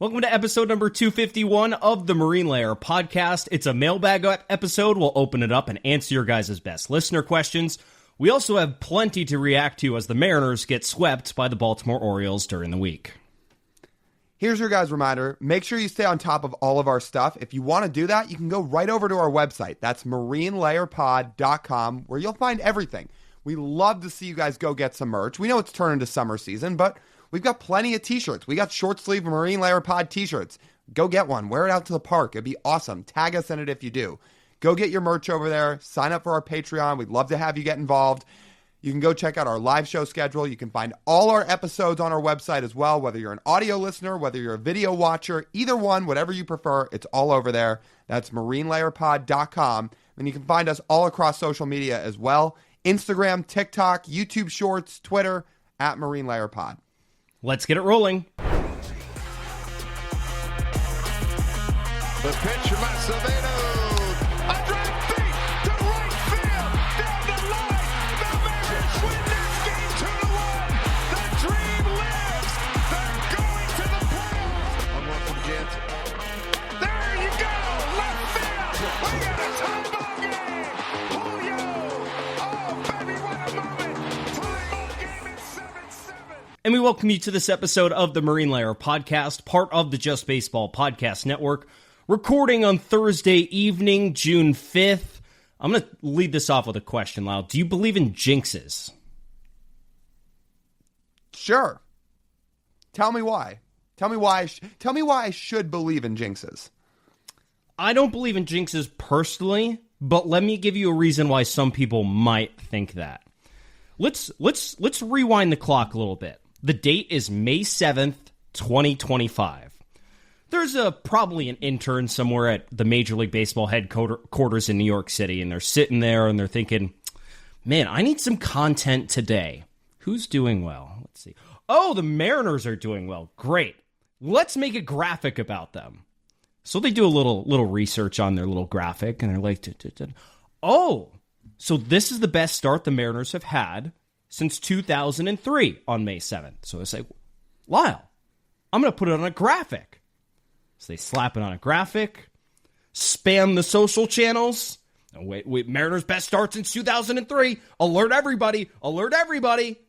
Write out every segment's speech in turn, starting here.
Welcome to episode number 251 of the Marine Layer podcast. It's a mailbag episode. We'll open it up and answer your guys' best listener questions. We also have plenty to react to as the Mariners get swept by the Baltimore Orioles during the week. Here's your guys' reminder. Make sure you stay on top of all of our stuff. If you want to do that, you can go right over to our website. That's marinelayerpod.com, where you'll find everything. We love to see you guys go get some merch. We know it's turning to summer season, but we've got plenty of t-shirts. We got short sleeve Marine Layer Pod t-shirts. Go get one. Wear it out to the park. It'd be awesome. Tag us in it if you do. Go get your merch over there. Sign up for our Patreon. We'd love to have you get involved. You can go check out our live show schedule. You can find all our episodes on our website as well, whether you're an audio listener, whether you're a video watcher, either one, whatever you prefer, it's all over there. That's marinelayerpod.com. And you can find us all across social media as well. Instagram, TikTok, YouTube Shorts, Twitter, at Marine Layer Pod. Let's get it rolling. The pitch from Acevedo. A drive deep to right field. Down the line. The Mariners win this game 2-1. The dream lives. They're going to the playoffs. 1-1 from Jansen. There you go. Left field. We got a tie ball game. Julio. Oh, baby, what a moment. Tie ball game is 7-7. And we welcome you to this episode of the Marine Layer podcast, part of the Just Baseball Podcast Network, recording on Thursday evening, June 5th. I'm going to lead this off with a question, Lyle. Do you believe in jinxes? Sure. Tell me why. Tell me why I should believe in jinxes. I don't believe in jinxes personally, but let me give you a reason why some people might think that. Let's rewind the clock a little bit. The date is May 7th, 2025. There's probably an intern somewhere at the Major League Baseball headquarters in New York City, and they're sitting there and they're thinking, man, I need some content today. Who's doing well? Let's see. Oh, the Mariners are doing well. Great. Let's make a graphic about them. So they do a little research on their little graphic, and they're like, oh, so this is the best start the Mariners have had since 2003 on May 7th. So they say, Lyle, I'm going to put it on a graphic. So they slap it on a graphic, spam the social channels. Oh, wait, Mariners' best start since 2003. Alert everybody. Alert everybody.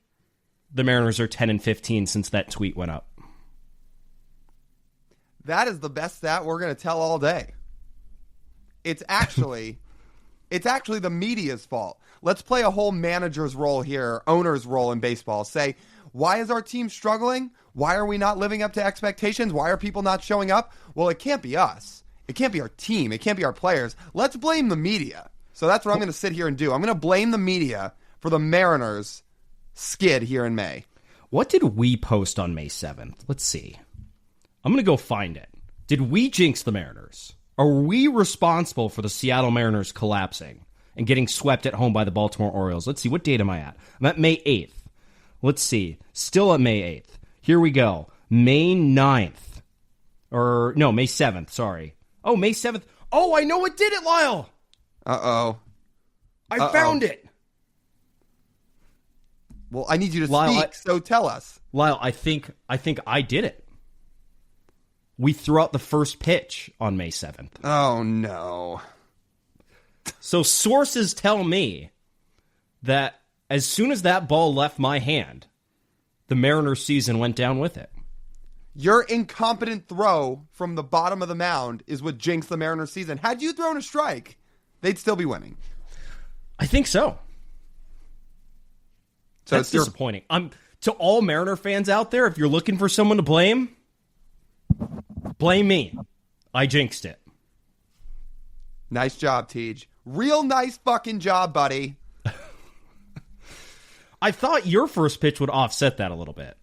The Mariners are 10-15 since that tweet went up. That is the best stat we're going to tell all day. It's actually the media's fault. Let's play a whole manager's role here, owner's role in baseball. Say, why is our team struggling? Why are we not living up to expectations? Why are people not showing up? Well, it can't be us. It can't be our team. It can't be our players. Let's blame the media. So that's what I'm going to sit here and do. I'm going to blame the media for the Mariners' skid here in May. What did we post on May 7th? Let's see. I'm going to go find it. Did we jinx the Mariners? Are we responsible for the Seattle Mariners collapsing and getting swept at home by the Baltimore Orioles? Let's see. What date am I at? I'm at May 8th. Let's see. Still at May 8th. Here we go. May 9th. Or, no, May 7th. Sorry. Oh, May 7th. Oh, I know what did it, Lyle. Uh-oh. I found it. Well, I need you to Lyle, speak, so tell us. Lyle, I think I did it. We threw out the first pitch on May 7th. Oh, no. So sources tell me that as soon as that ball left my hand, the Mariners season went down with it. Your incompetent throw from the bottom of the mound is what jinxed the Mariners season. Had you thrown a strike, they'd still be winning. I think so. So that's disappointing. To all Mariner fans out there, if you're looking for someone to blame me. I jinxed it. Nice job, Tej. Real nice fucking job, buddy. I thought your first pitch would offset that a little bit.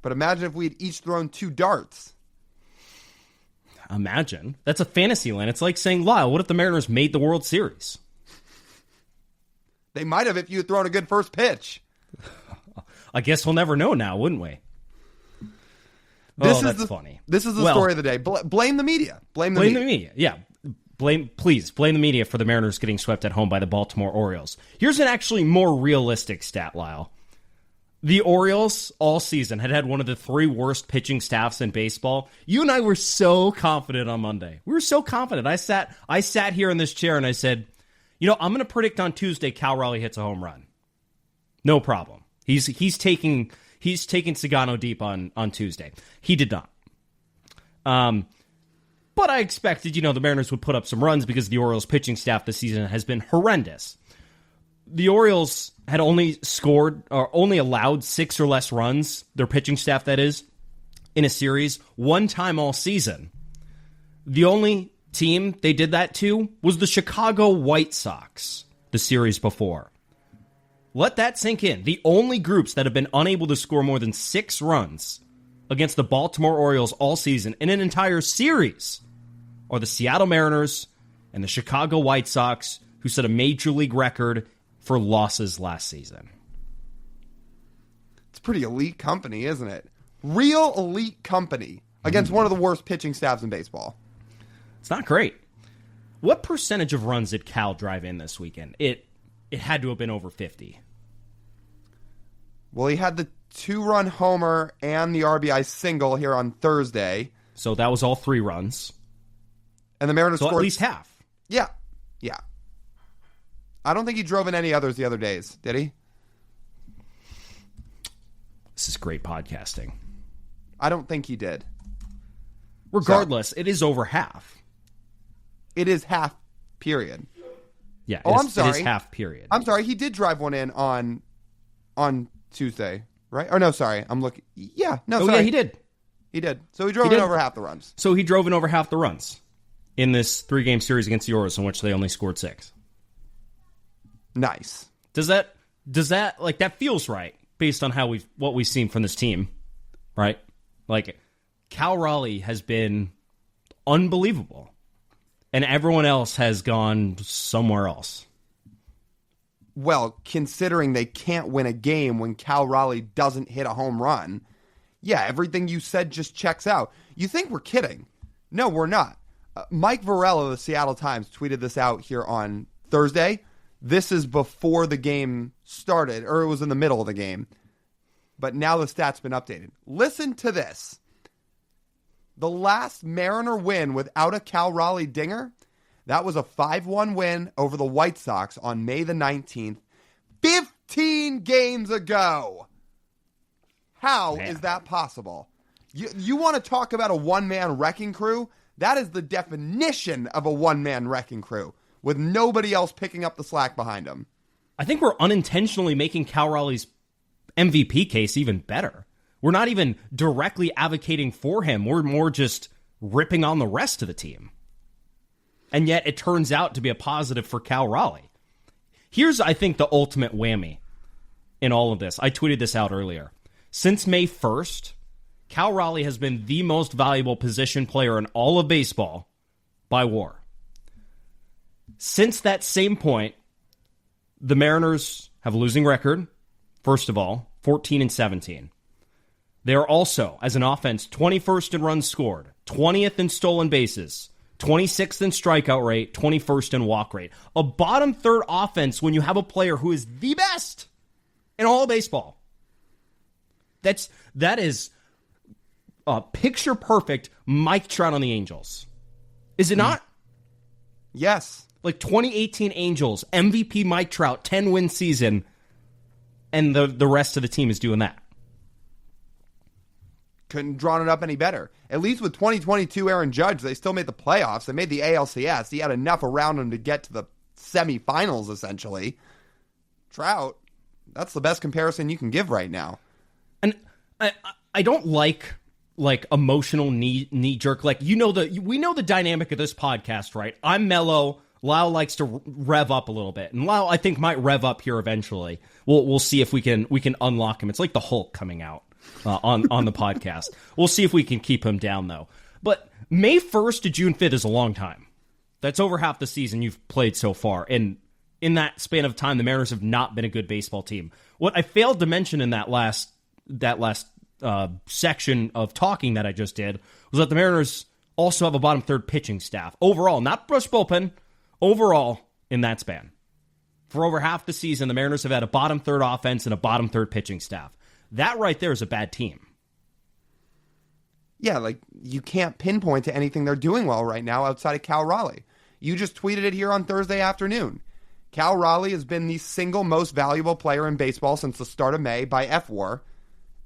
But imagine if we had each thrown 2 darts. Imagine. That's a fantasy land. It's like saying, Lyle, what if the Mariners made the World Series? They might have if you had thrown a good first pitch. I guess we'll never know now, wouldn't we? That's funny. This is the story of the day. Blame the media. Blame the media. Yeah. Please blame the media for the Mariners getting swept at home by the Baltimore Orioles. Here's an actually more realistic stat, Lyle. The Orioles all season had one of the 3 worst pitching staffs in baseball. You and I were so confident on Monday. We were so confident. I sat here in this chair and I said, I'm going to predict on Tuesday Cal Raleigh hits a home run. No problem. He's taking Sagano deep on Tuesday. He did not. But I expected, the Mariners would put up some runs because the Orioles pitching staff this season has been horrendous. The Orioles had only allowed 6 or less runs, their pitching staff that is, in a series one time all season. The only team they did that to was the Chicago White Sox the series before. Let that sink in. The only groups that have been unable to score more than 6 runs against the Baltimore Orioles all season in an entire series are the Seattle Mariners and the Chicago White Sox, who set a major league record for losses last season. It's pretty elite company, isn't it? Real elite company against one of the worst pitching staffs in baseball. It's not great. What percentage of runs did Cal drive in this weekend? It had to have been over 50. Well, he had the 2-run homer and the RBI single here on Thursday. So that was all 3 runs. And the Mariners scored at least half. Yeah. I don't think he drove in any others the other days, did he? This is great podcasting. I don't think he did. Regardless, it is over half. It is half, period. Yeah. I'm sorry. It is half, period. I'm sorry. He did drive one in on Tuesday, right? Or no, sorry. I'm looking. Yeah. No, sorry. Yeah, he did. He did. So he drove in over half the runs. So he drove in over half the runs in this 3-game series against the Orioles, in which they only scored 6. Nice. Does that that feels right based on what we've seen from this team, right? Like, Cal Raleigh has been unbelievable, and everyone else has gone somewhere else. Well, considering they can't win a game when Cal Raleigh doesn't hit a home run, yeah, everything you said just checks out. You think we're kidding? No, we're not. Mike Varela of the Seattle Times tweeted this out here on Thursday. This is before the game started, or it was in the middle of the game. But now the stat's been updated. Listen to this. The last Mariner win without a Cal Raleigh dinger, that was a 5-1 win over the White Sox on May the 19th, 15 games ago. How is that possible? You want to talk about a one-man wrecking crew? That is the definition of a one-man wrecking crew, with nobody else picking up the slack behind him. I think we're unintentionally making Cal Raleigh's MVP case even better. We're not even directly advocating for him. We're more just ripping on the rest of the team. And yet it turns out to be a positive for Cal Raleigh. Here's, I think, the ultimate whammy in all of this. I tweeted this out earlier. Since May 1st, Cal Raleigh has been the most valuable position player in all of baseball by WAR. Since that same point, the Mariners have a losing record, first of all, 14-17. They are also, as an offense, 21st in runs scored, 20th in stolen bases, 26th in strikeout rate, 21st in walk rate. A bottom third offense when you have a player who is the best in all of baseball. That is picture perfect Mike Trout on the Angels. Is it not? Yes. Like 2018 Angels, MVP Mike Trout, 10-win season, and the rest of the team is doing that. Couldn't drawn it up any better. At least with 2022 Aaron Judge, they still made the playoffs. They made the ALCS. He had enough around him to get to the semifinals, essentially. Trout, that's the best comparison you can give right now. And I don't like emotional knee jerk. Like, we know the dynamic of this podcast, right? I'm mellow. Lyle likes to rev up a little bit, and Lyle, I think, might rev up here eventually. We'll see if we can unlock him. It's like the Hulk coming out on the podcast. We'll see if we can keep him down, though. But May 1st to June 5th is a long time. That's over half the season you've played so far, and in that span of time, the Mariners have not been a good baseball team. What I failed to mention in that last section of talking that I just did was that the Mariners also have a bottom third pitching staff overall, not brush bullpen. Overall, in that span, for over half the season, the Mariners have had a bottom third offense and a bottom third pitching staff. That right there is a bad team. Yeah, like, you can't pinpoint to anything they're doing well right now outside of Cal Raleigh. You just tweeted it here on Thursday afternoon. Cal Raleigh has been the single most valuable player in baseball since the start of May by FWAR,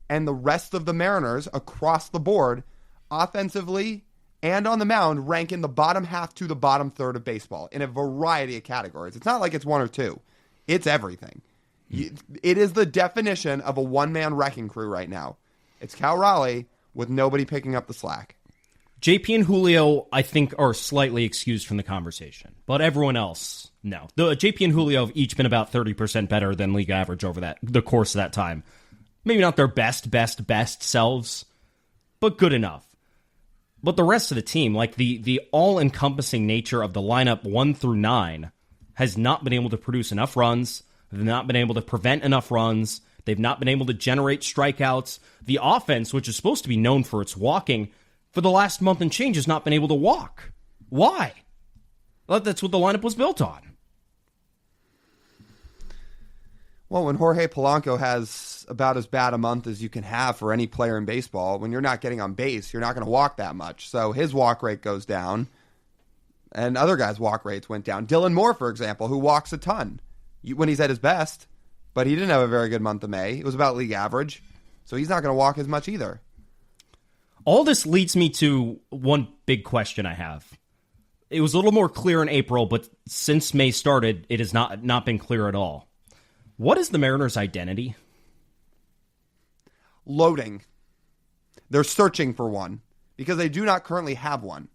and the rest of the Mariners across the board, offensively and on the mound, rank in the bottom half to the bottom third of baseball in a variety of categories. It's not like it's one or two. It's everything. It is the definition of a one-man wrecking crew right now. It's Cal Raleigh with nobody picking up the slack. JP and Julio, I think, are slightly excused from the conversation, but everyone else, no. The JP and Julio have each been about 30% better than league average over the course of that time. Maybe not their best selves, but good enough. But the rest of the team, like the all-encompassing nature of the lineup 1 through 9, has not been able to produce enough runs. They've not been able to prevent enough runs. They've not been able to generate strikeouts. The offense, which is supposed to be known for its walking, for the last month and change has not been able to walk. Why? Well, that's what the lineup was built on. Well, when Jorge Polanco has about as bad a month as you can have for any player in baseball, when you're not getting on base, you're not going to walk that much. So his walk rate goes down, and other guys' walk rates went down. Dylan Moore, for example, who walks a ton when he's at his best, but he didn't have a very good month of May. It was about league average, so he's not going to walk as much either. All this leads me to one big question I have. It was a little more clear in April, but since May started, it has not been clear at all. What is the Mariners' identity? Loading. They're searching for one because they do not currently have one.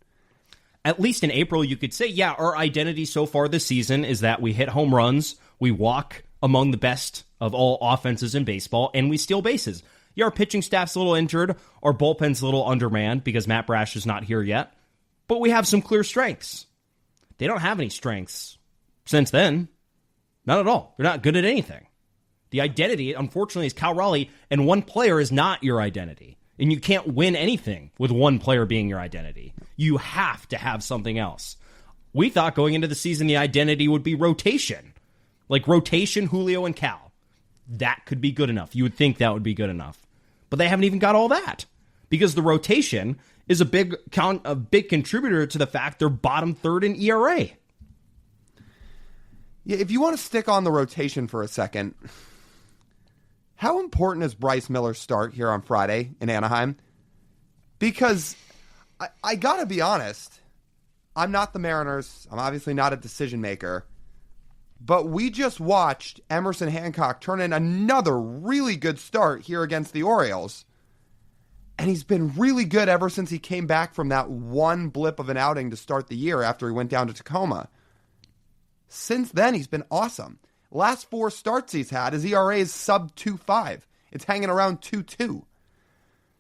At least in April, you could say, yeah, our identity so far this season is that we hit home runs, we walk among the best of all offenses in baseball, and we steal bases. Yeah, our pitching staff's a little injured, our bullpen's a little undermanned because Matt Brash is not here yet, but we have some clear strengths. They don't have any strengths since then. Not at all. They're not good at anything. The identity, unfortunately, is Cal Raleigh, and one player is not your identity. And you can't win anything with one player being your identity. You have to have something else. We thought going into the season the identity would be rotation. Like rotation, Julio and Cal. That could be good enough. You would think that would be good enough. But they haven't even got all that. Because the rotation is a big contributor to the fact they're bottom third in ERA. Yeah, if you want to stick on the rotation for a second, how important is Bryce Miller's start here on Friday in Anaheim? Because I got to be honest, I'm not the Mariners. I'm obviously not a decision maker. But we just watched Emerson Hancock turn in another really good start here against the Orioles. And he's been really good ever since he came back from that one blip of an outing to start the year after he went down to Tacoma. Since then, he's been awesome. Last 4 starts he's had, his ERA is sub 2.5. It's hanging around 2.2.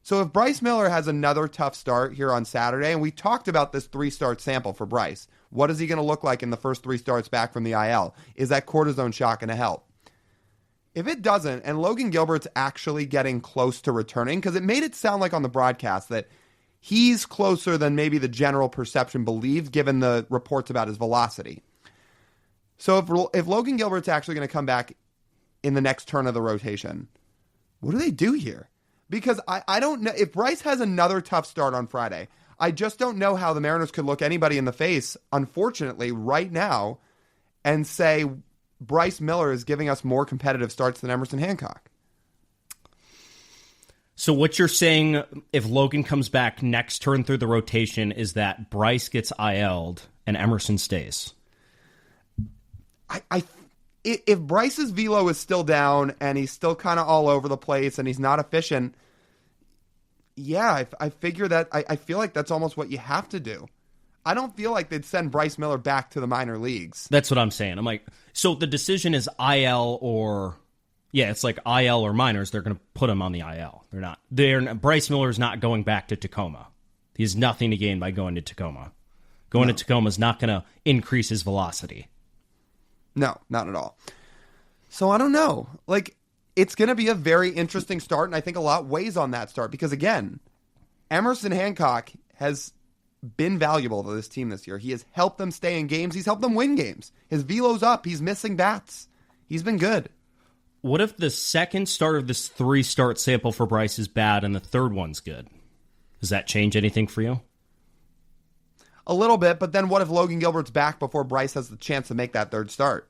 So if Bryce Miller has another tough start here on Saturday, and we talked about this 3-start sample for Bryce, what is he going to look like in the first 3 starts back from the IL? Is that cortisone shot going to help? If it doesn't, and Logan Gilbert's actually getting close to returning, because it made it sound like on the broadcast that he's closer than maybe the general perception believed, given the reports about his velocity. So if Logan Gilbert's actually going to come back in the next turn of the rotation, what do they do here? Because I don't know. If Bryce has another tough start on Friday, I just don't know how the Mariners could look anybody in the face, unfortunately, right now, and say Bryce Miller is giving us more competitive starts than Emerson Hancock. So what you're saying, if Logan comes back next turn through the rotation, is that Bryce gets IL'd and Emerson stays? If Bryce's velo is still down and he's still kind of all over the place and he's not efficient, yeah, I figure that I feel like that's almost what you have to do. I don't feel like they'd send Bryce Miller back to the minor leagues. That's what I'm saying. I'm like, so the decision is IL or, yeah, it's like IL or minors. They're going to put him on the IL. Bryce Miller is not going back to Tacoma. He has nothing to gain by going to Tacoma. Going to Tacoma is not going to increase his velocity. No, not at all. So I don't know. Like, it's going to be a very interesting start, and I think a lot weighs on that start because, again, Emerson Hancock has been valuable to this team this year. He has helped them stay in games. He's helped them win games. His velo's up. He's missing bats. He's been good. What if the second start of this 3-start sample for Bryce is bad and the third one's good? Does that change anything for you? A little bit, but then what if Logan Gilbert's back before Bryce has the chance to make that third start?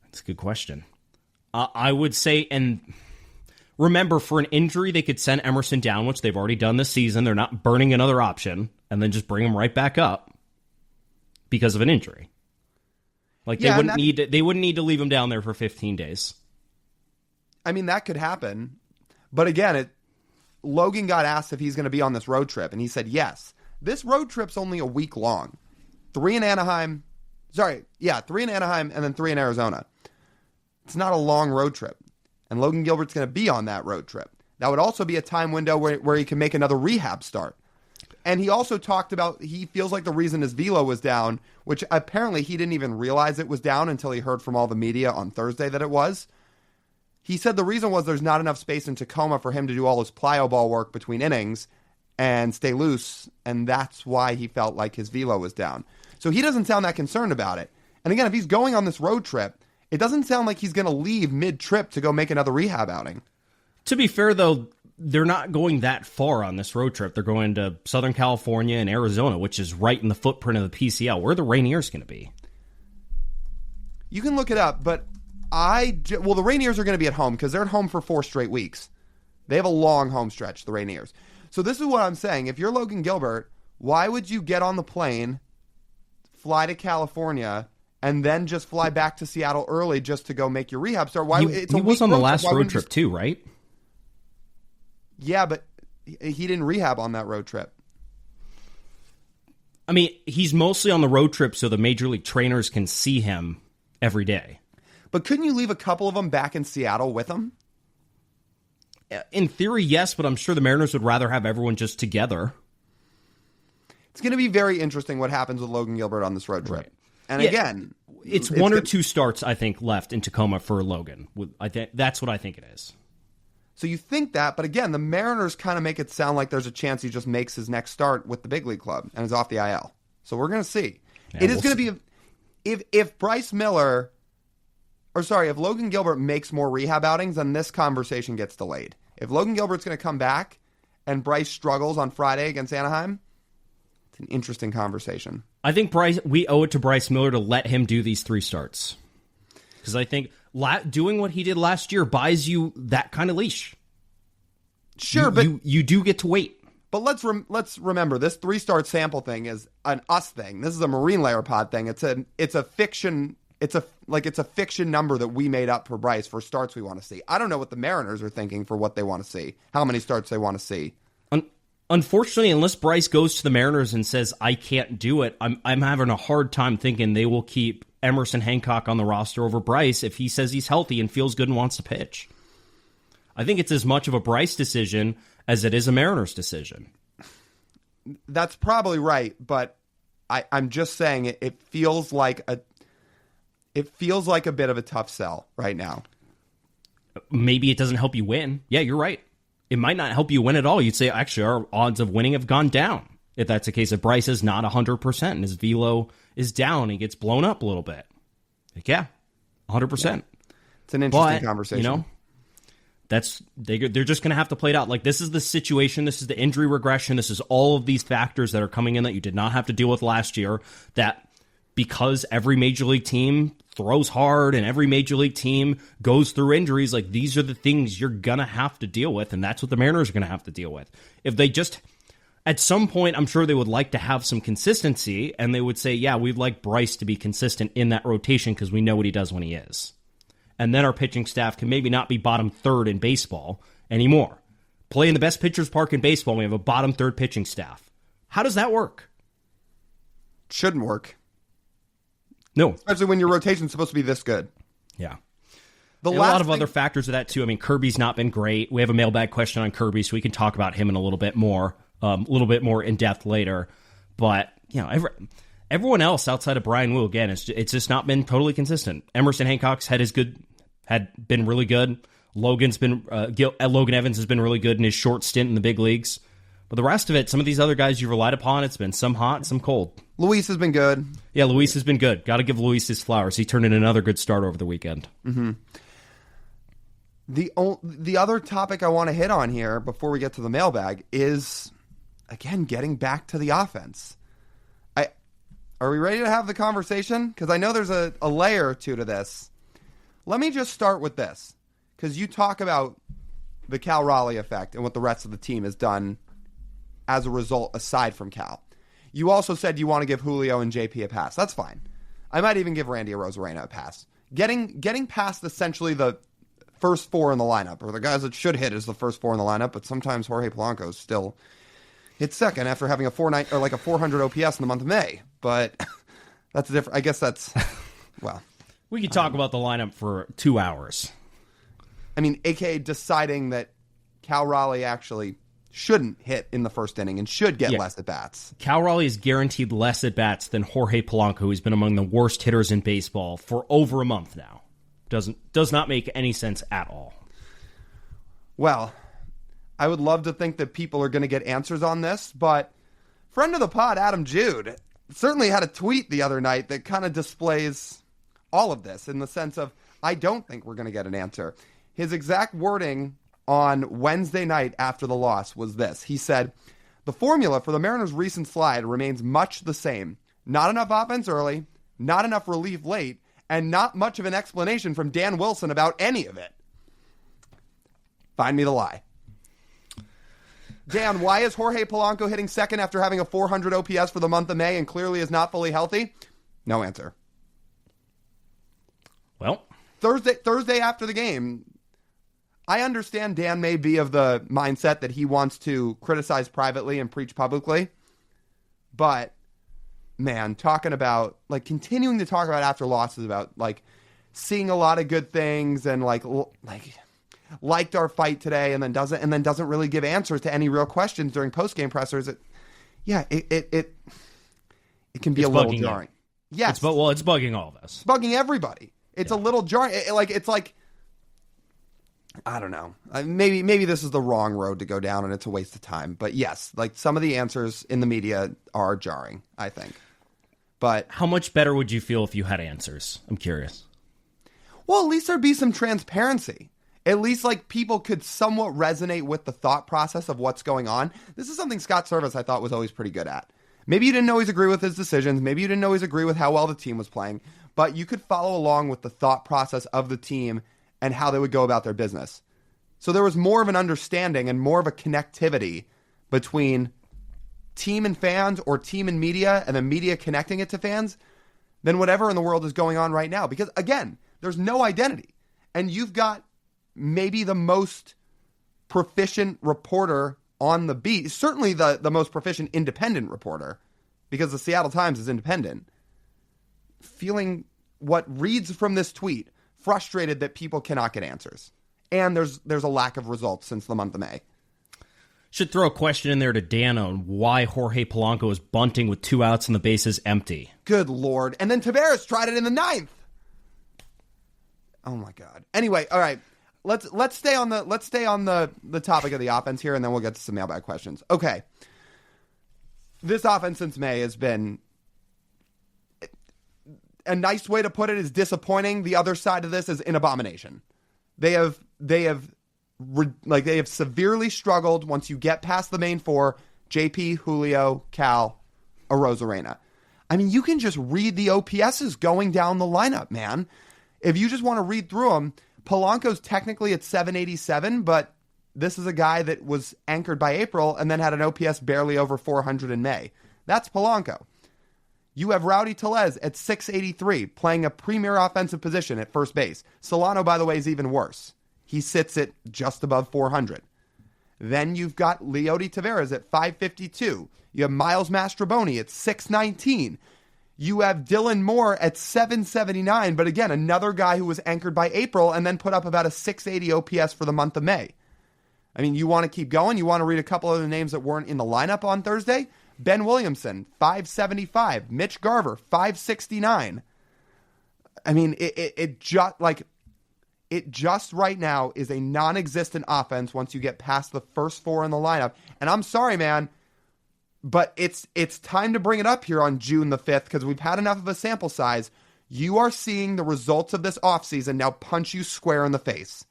That's a good question. I would say, and remember, for an injury, they could send Emerson down, which they've already done this season. They're not burning another option, and then just bring him right back up because of an injury. Like, they wouldn't need to leave him down there for 15 days. I mean, that could happen. But again, Logan got asked if he's going to be on this road trip, and he said yes. This road trip's only a week long. 3 in Anaheim, and then 3 in Arizona. It's not a long road trip. And Logan Gilbert's going to be on that road trip. That would also be a time window where he can make another rehab start. And he also talked about he feels like the reason his velo was down, which apparently he didn't even realize it was down until he heard from all the media on Thursday that it was. He said the reason was there's not enough space in Tacoma for him to do all his plyo ball work between innings and stay loose, and that's why he felt like his velo was down. So he doesn't sound that concerned about it. And again, if he's going on this road trip, it doesn't sound like he's going to leave mid-trip to go make another rehab outing. To be fair, though, they're not going that far on this road trip. They're going to Southern California and Arizona, which is right in the footprint of the PCL. Where are the Rainiers going to be? You can look it up, but the Rainiers are going to be at home because they're at home for 4 straight weeks. They have a long home stretch, the Rainiers. So this is what I'm saying. If you're Logan Gilbert, why would you get on the plane, fly to California, and then just fly back to Seattle early just to go make your rehab start? He was on the last road trip too, right? Yeah, but he didn't rehab on that road trip. I mean, he's mostly on the road trip so the major league trainers can see him every day. But couldn't you leave a couple of them back in Seattle with him? In theory, yes, but I'm sure the Mariners would rather have everyone just together. It's going to be very interesting what happens with Logan Gilbert on this road trip. Right. And again, it's 1 or 2 starts, I think, left in Tacoma for Logan. That's what I think it is. So you think that, but again, the Mariners kind of make it sound like there's a chance he just makes his next start with the big league club and is off the IL. So we're going to see. Yeah, it is going to be if if Logan Gilbert makes more rehab outings, then this conversation gets delayed. If Logan Gilbert's going to come back and Bryce struggles on Friday against Anaheim, it's an interesting conversation. I think we owe it to Bryce Miller to let him do these 3 starts. Because I think doing what he did last year buys you that kind of leash. Sure, but you do get to wait. But let's remember, this 3-start sample thing is an us thing. This is a Marine Layer Pod thing. It's a fiction. It's a fiction number that we made up for Bryce for starts we want to see. I don't know what the Mariners are thinking for what they want to see, how many starts they want to see. Unfortunately, unless Bryce goes to the Mariners and says, I can't do it, I'm having a hard time thinking they will keep Emerson Hancock on the roster over Bryce if he says he's healthy and feels good and wants to pitch. I think it's as much of a Bryce decision as it is a Mariners decision. That's probably right, but I'm just saying it feels like a bit of a tough sell right now. Maybe it doesn't help you win. Yeah, you're right. It might not help you win at all. You'd say, actually, our odds of winning have gone down. If that's the case, if Bryce is not 100% and his velo is down, he gets blown up a little bit. Like, yeah, 100%. Yeah. It's an interesting conversation. You know, they're just going to have to play it out. Like, this is the situation. This is the injury regression. This is all of these factors that are coming in that you did not have to deal with last year. That because every major league team throws hard and every major league team goes through injuries, like, these are the things you're going to have to deal with, and that's what the Mariners are going to have to deal with. If they just, at some point, I'm sure they would like to have some consistency, and they would say, yeah, we'd like Bryce to be consistent in that rotation because we know what he does when he is. And then our pitching staff can maybe not be bottom third in baseball anymore. Play in the best pitcher's park in baseball, we have a bottom third pitching staff. How does that work? Shouldn't work. No. Especially when your rotation's supposed to be this good. Yeah. A lot of other factors of that, too. I mean, Kirby's not been great. We have a mailbag question on Kirby, so we can talk about him in a little bit more in depth later. But, you know, everyone else outside of Brian Wu, again, it's just not been totally consistent. Emerson Hancock's had been really good. Logan Evans has been really good in his short stint in the big leagues. But the rest of it, some of these other guys you've relied upon, it's been some hot, some cold. Luis has been good. Yeah, Luis has been good. Got to give Luis his flowers. He turned in another good start over the weekend. Mm-hmm. The other topic I want to hit on here before we get to the mailbag is, again, getting back to the offense. Are we ready to have the conversation? Because I know there's a layer or two to this. Let me just start with this, because you talk about the Cal Raleigh effect and what the rest of the team has done as a result aside from Cal. You also said you want to give Julio and JP a pass. That's fine. I might even give Randy Arozarena a pass. Getting past essentially the first four in the lineup, or the guys that should hit as the first four in the lineup, but sometimes Jorge Polanco still hits second after having a 400 OPS in the month of May. But that's different. I guess that's, well. We could talk about the lineup for 2 hours. I mean, a.k.a. deciding that Cal Raleigh actually shouldn't hit in the first inning and should get less at-bats. Cal Raleigh is guaranteed less at-bats than Jorge Polanco, who's been among the worst hitters in baseball for over a month now. Does not make any sense at all. Well, I would love to think that people are going to get answers on this, but friend of the pod, Adam Jude, certainly had a tweet the other night that kind of displays all of this in the sense of, I don't think we're going to get an answer. His exact wording on Wednesday night after the loss was this. He said, the formula for the Mariners' recent slide remains much the same. Not enough offense early, not enough relief late, and not much of an explanation from Dan Wilson about any of it. Find me the lie. Dan, why is Jorge Polanco hitting second after having a 400 OPS for the month of May and clearly is not fully healthy? No answer. Well, Thursday after the game, I understand Dan may be of the mindset that he wants to criticize privately and preach publicly, but man, talking about, like, continuing to talk about after losses about, like, seeing a lot of good things and liked our fight today and then doesn't really give answers to any real questions during post-game pressers. It can be a little jarring. Yes. It's bugging all of us. It's bugging everybody. It's a little jarring. It's like, I don't know. Maybe this is the wrong road to go down and it's a waste of time. But yes, like some of the answers in the media are jarring, I think. But how much better would you feel if you had answers? I'm curious. Well, at least there'd be some transparency. At least like people could somewhat resonate with the thought process of what's going on. This is something Scott Service I thought was always pretty good at. Maybe you didn't always agree with his decisions. Maybe you didn't always agree with how well the team was playing. But you could follow along with the thought process of the team and how they would go about their business. So there was more of an understanding and more of a connectivity between team and fans or team and media and the media connecting it to fans than whatever in the world is going on right now. Because, again, there's no identity. And you've got maybe the most proficient reporter on the beat, certainly the most proficient independent reporter, because the Seattle Times is independent, feeling what reads from this tweet, frustrated that people cannot get answers. And there's a lack of results since the month of May. Should throw a question in there to Dan on why Jorge Polanco is bunting with 2 outs and the bases empty. Good Lord. And then Tavares tried it in the 9th. Oh my God. Anyway, all right. Let's stay on the topic of the offense here, and then we'll get to some mailbag questions. Okay. This offense since May has been, a nice way to put it is disappointing. The other side of this is an abomination. They have severely struggled once you get past the main four: JP, Julio, Cal, Arozarena. I mean, you can just read the OPSs going down the lineup, man. If you just want to read through them, Polanco's technically at 787, but this is a guy that was anchored by April and then had an OPS barely over 400 in May. That's Polanco. You have Rowdy Tellez at 683, playing a premier offensive position at first base. Solano, by the way, is even worse. He sits at just above 400. Then you've got Leody Taveras at 552. You have Miles Mastrobuoni at 619. You have Dylan Moore at 779, but again, another guy who was anchored by April and then put up about a 680 OPS for the month of May. I mean, you want to keep going? You want to read a couple other names that weren't in the lineup on Thursday? Ben Williamson, 575. Mitch Garver, 569. I mean, it just right now is a non-existent offense once you get past the first four in the lineup. And I'm sorry, man, but it's time to bring it up here on June the 5th because we've had enough of a sample size. You are seeing the results of this offseason now punch you square in the face.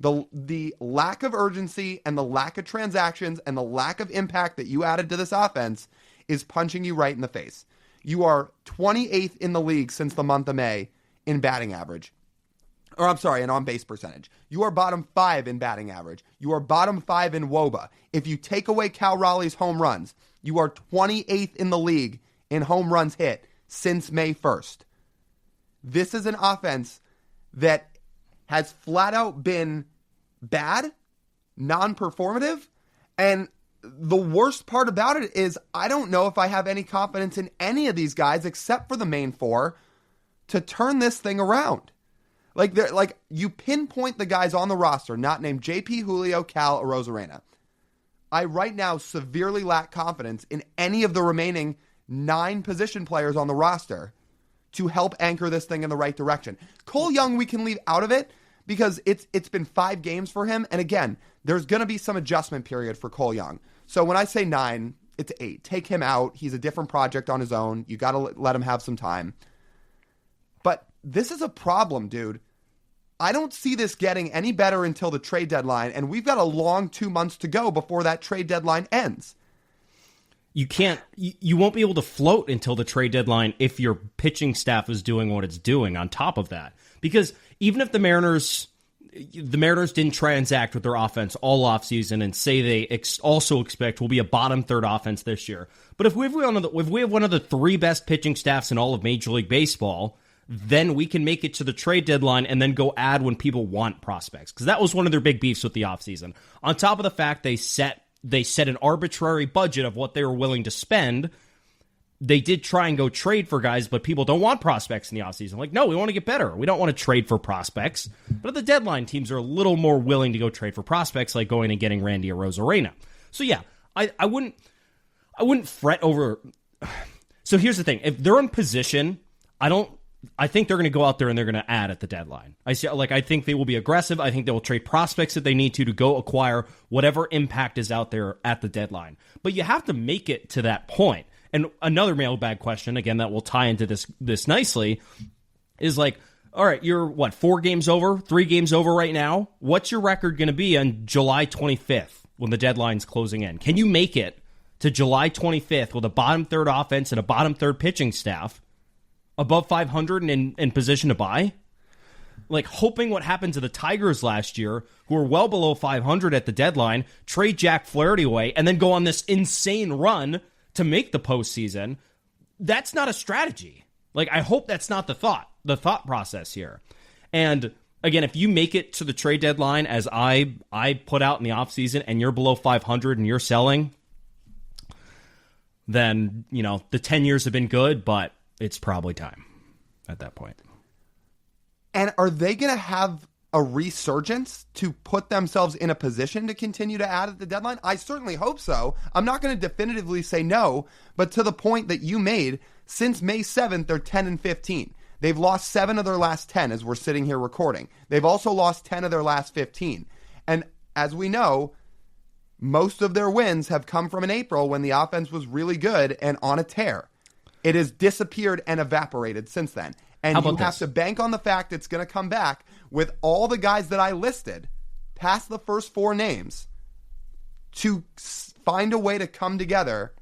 The lack of urgency and the lack of transactions and the lack of impact that you added to this offense is punching you right in the face. You are 28th in the league since the month of May in batting average. Or I'm sorry, in on-base percentage. You are bottom 5 in batting average. You are bottom 5 in WOBA. If you take away Cal Raleigh's home runs, you are 28th in the league in home runs hit since May 1st. This is an offense that has flat out been bad, non-performative, and the worst part about it is I don't know if I have any confidence in any of these guys except for the main 4 to turn this thing around. Like you pinpoint the guys on the roster not named JP, Julio, Cal, or Rosarena. I right now severely lack confidence in any of the remaining 9 position players on the roster to help anchor this thing in the right direction. Cole Young we can leave out of it because it's been 5 games for him. And again, there's going to be some adjustment period for Cole Young. So when I say 9, it's 8. Take him out. He's a different project on his own. You got to let him have some time. But this is a problem, dude. I don't see this getting any better until the trade deadline, and we've got a long 2 months to go before that trade deadline ends. You won't be able to float until the trade deadline if your pitching staff is doing what it's doing on top of that. Because even if the Mariners didn't transact with their offense all offseason and say they also expect will be a bottom 3rd offense this year. But if we have one of the 3 best pitching staffs in all of Major League Baseball, then we can make it to the trade deadline and then go add when people want prospects. Because that was one of their big beefs with the offseason. On top of the fact they set an arbitrary budget of what they were willing to spend. They did try and go trade for guys, but people don't want prospects in the offseason. Like, no, we want to get better. We don't want to trade for prospects. But at the deadline, teams are a little more willing to go trade for prospects, like going and getting Randy Arozarena. So yeah, I wouldn't fret over. So here's the thing: if they're in position, I think they're going to go out there and they're going to add at the deadline. I think they will be aggressive. I think they will trade prospects that they need to go acquire whatever impact is out there at the deadline. But you have to make it to that point. And another mailbag question, again, that will tie into this nicely, is like, all right, you're 4 games over, 3 games over right now? What's your record going to be on July 25th when the deadline's closing in? Can you make it to July 25th with a bottom 3rd offense and a bottom 3rd pitching staff above 500 and in position to buy? Like, hoping what happened to the Tigers last year, who were well below 500 at the deadline, trade Jack Flaherty away, and then go on this insane run to make the postseason. That's not a strategy. Like, I hope that's not the thought process here. And again, if you make it to the trade deadline as I put out in the offseason and you're below 500 and you're selling, then, the 10 years have been good, but it's probably time at that point. And are they going to have a resurgence to put themselves in a position to continue to add at the deadline? I certainly hope so. I'm not going to definitively say no, but to the point that you made, since May 7th, they're 10-15. They've lost 7 of their last 10 as we're sitting here recording. They've also lost 10 of their last 15. And as we know, most of their wins have come from in April when the offense was really good and on a tear. It has disappeared and evaporated since then. And you have to bank on the fact it's going to come back with all the guys that I listed past the first 4 names to find a way to come together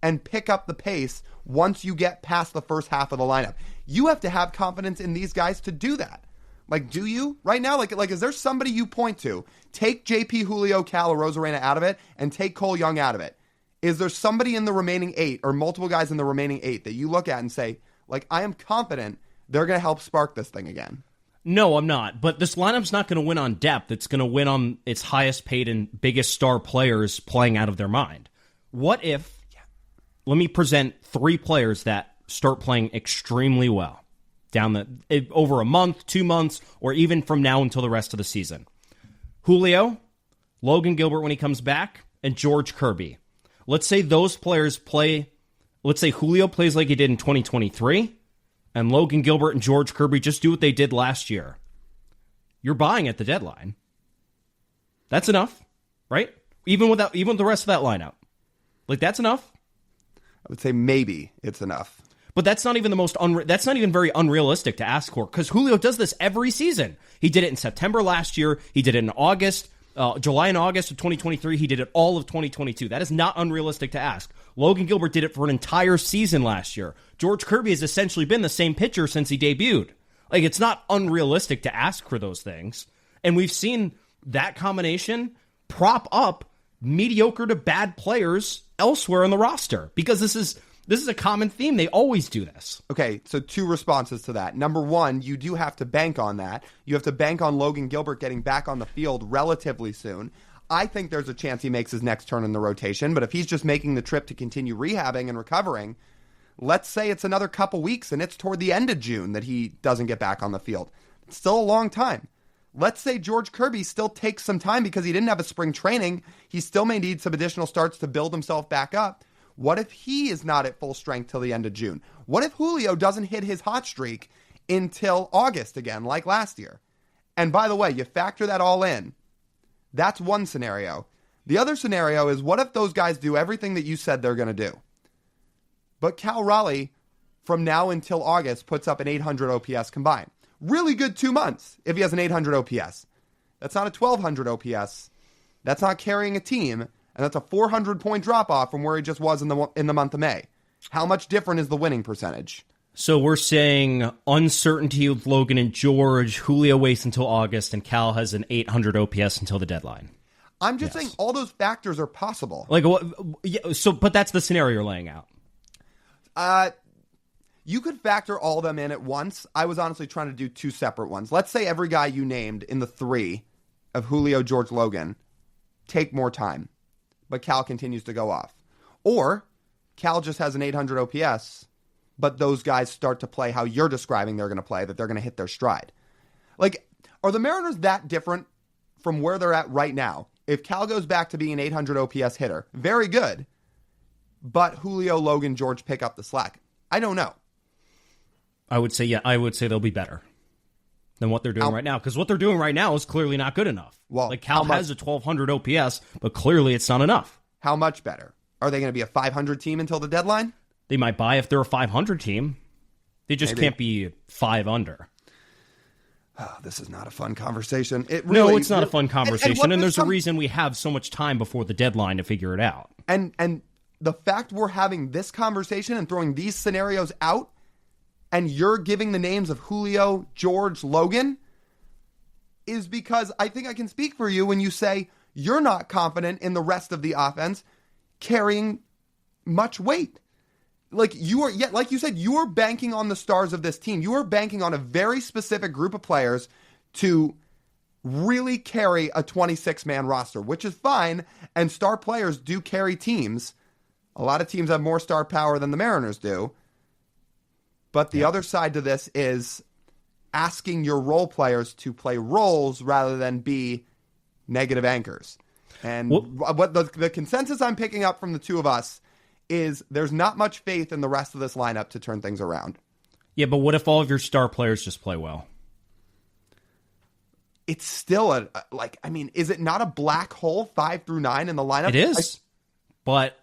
and pick up the pace once you get past the first half of the lineup. You have to have confidence in these guys to do that. Like, do you? Right now, like is there somebody you point to? Take JP, Julio, Cal, or Rosarena out of it and take Cole Young out of it. Is there somebody in the remaining 8 or multiple guys in the remaining 8 that you look at and say, like, I am confident they're going to help spark this thing again? No, I'm not. But this lineup's not going to win on depth. It's going to win on its highest paid and biggest star players playing out of their mind. What if, let me present 3 players that start playing extremely well over a month, 2 months, or even from now until the rest of the season. Julio, Logan Gilbert when he comes back, and George Kirby. Let's say those players let's say Julio plays like he did in 2023, and Logan Gilbert and George Kirby just do what they did last year. You're buying at the deadline. That's enough, right? Even with the rest of that lineup. Like, that's enough? I would say maybe it's enough. But that's not even that's not even very unrealistic to ask for, because Julio does this every season. He did it in September last year. He did it in August, July and August of 2023. He did it all of 2022. That is not unrealistic to ask. Logan Gilbert did it for an entire season last year. George Kirby has essentially been the same pitcher since he debuted. Like, it's not unrealistic to ask for those things. And we've seen that combination prop up mediocre to bad players elsewhere on the roster, because this is a common theme. They always do this. Okay, so 2 responses to that. Number one, you do have to bank on that. You have to bank on Logan Gilbert getting back on the field relatively soon. I think there's a chance he makes his next turn in the rotation, but if he's just making the trip to continue rehabbing and recovering, let's say it's another couple weeks and it's toward the end of June that he doesn't get back on the field. It's still a long time. Let's say George Kirby still takes some time because he didn't have a spring training. He still may need some additional starts to build himself back up. What if he is not at full strength till the end of June? What if Julio doesn't hit his hot streak until August again, like last year? And by the way, you factor that all in. That's one scenario. The other scenario is, what if those guys do everything that you said they're going to do? But Cal Raleigh, from now until August, puts up an 800 OPS combined. Really good 2 months if he has an 800 OPS. That's not a 1200 OPS. That's not carrying a team. And that's a 400-point drop-off from where he just was in the month of May. How much different is the winning percentage? So we're saying uncertainty with Logan and George, Julio waits until August, and Cal has an 800 OPS until the deadline. I'm just saying all those factors are possible. Like, but that's the scenario you're laying out. You could factor all of them in at once. I was honestly trying to do 2 separate ones. Let's say every guy you named in the 3 of Julio, George, Logan take more time, but Cal continues to go off. Or Cal just has an 800 OPS, but those guys start to play how you're describing they're going to play, that they're going to hit their stride. Like, are the Mariners that different from where they're at right now? If Cal goes back to being an 800 OPS hitter, very good, but Julio, Logan, George pick up the slack. I don't know. I would say they'll be better than what they're doing right now, because what they're doing right now is clearly not good enough. Well, like, Cal has a 1200 OPS, but clearly it's not enough. How much better? Are they going to be a 500 team until the deadline? They might buy if they're a 500 team. They just can't be 5 under. Oh, this is not a fun conversation. No, it's not a fun conversation, and there's a reason we have so much time before the deadline to figure it out. And the fact we're having this conversation and throwing these scenarios out, and you're giving the names of Julio, George, Logan, is because I think I can speak for you when you say you're not confident in the rest of the offense carrying much weight. Like you said, you are banking on the stars of this team. You are banking on a very specific group of players to really carry a 26-man roster, which is fine, and star players do carry teams. A lot of teams have more star power than the Mariners do. But the other side to this is asking your role players to play roles rather than be negative anchors. And what the consensus I'm picking up from the two of us is there's not much faith in the rest of this lineup to turn things around. Yeah, but what if all of your star players just play well? It's still is it not a black hole 5 through 9 in the lineup? It is. But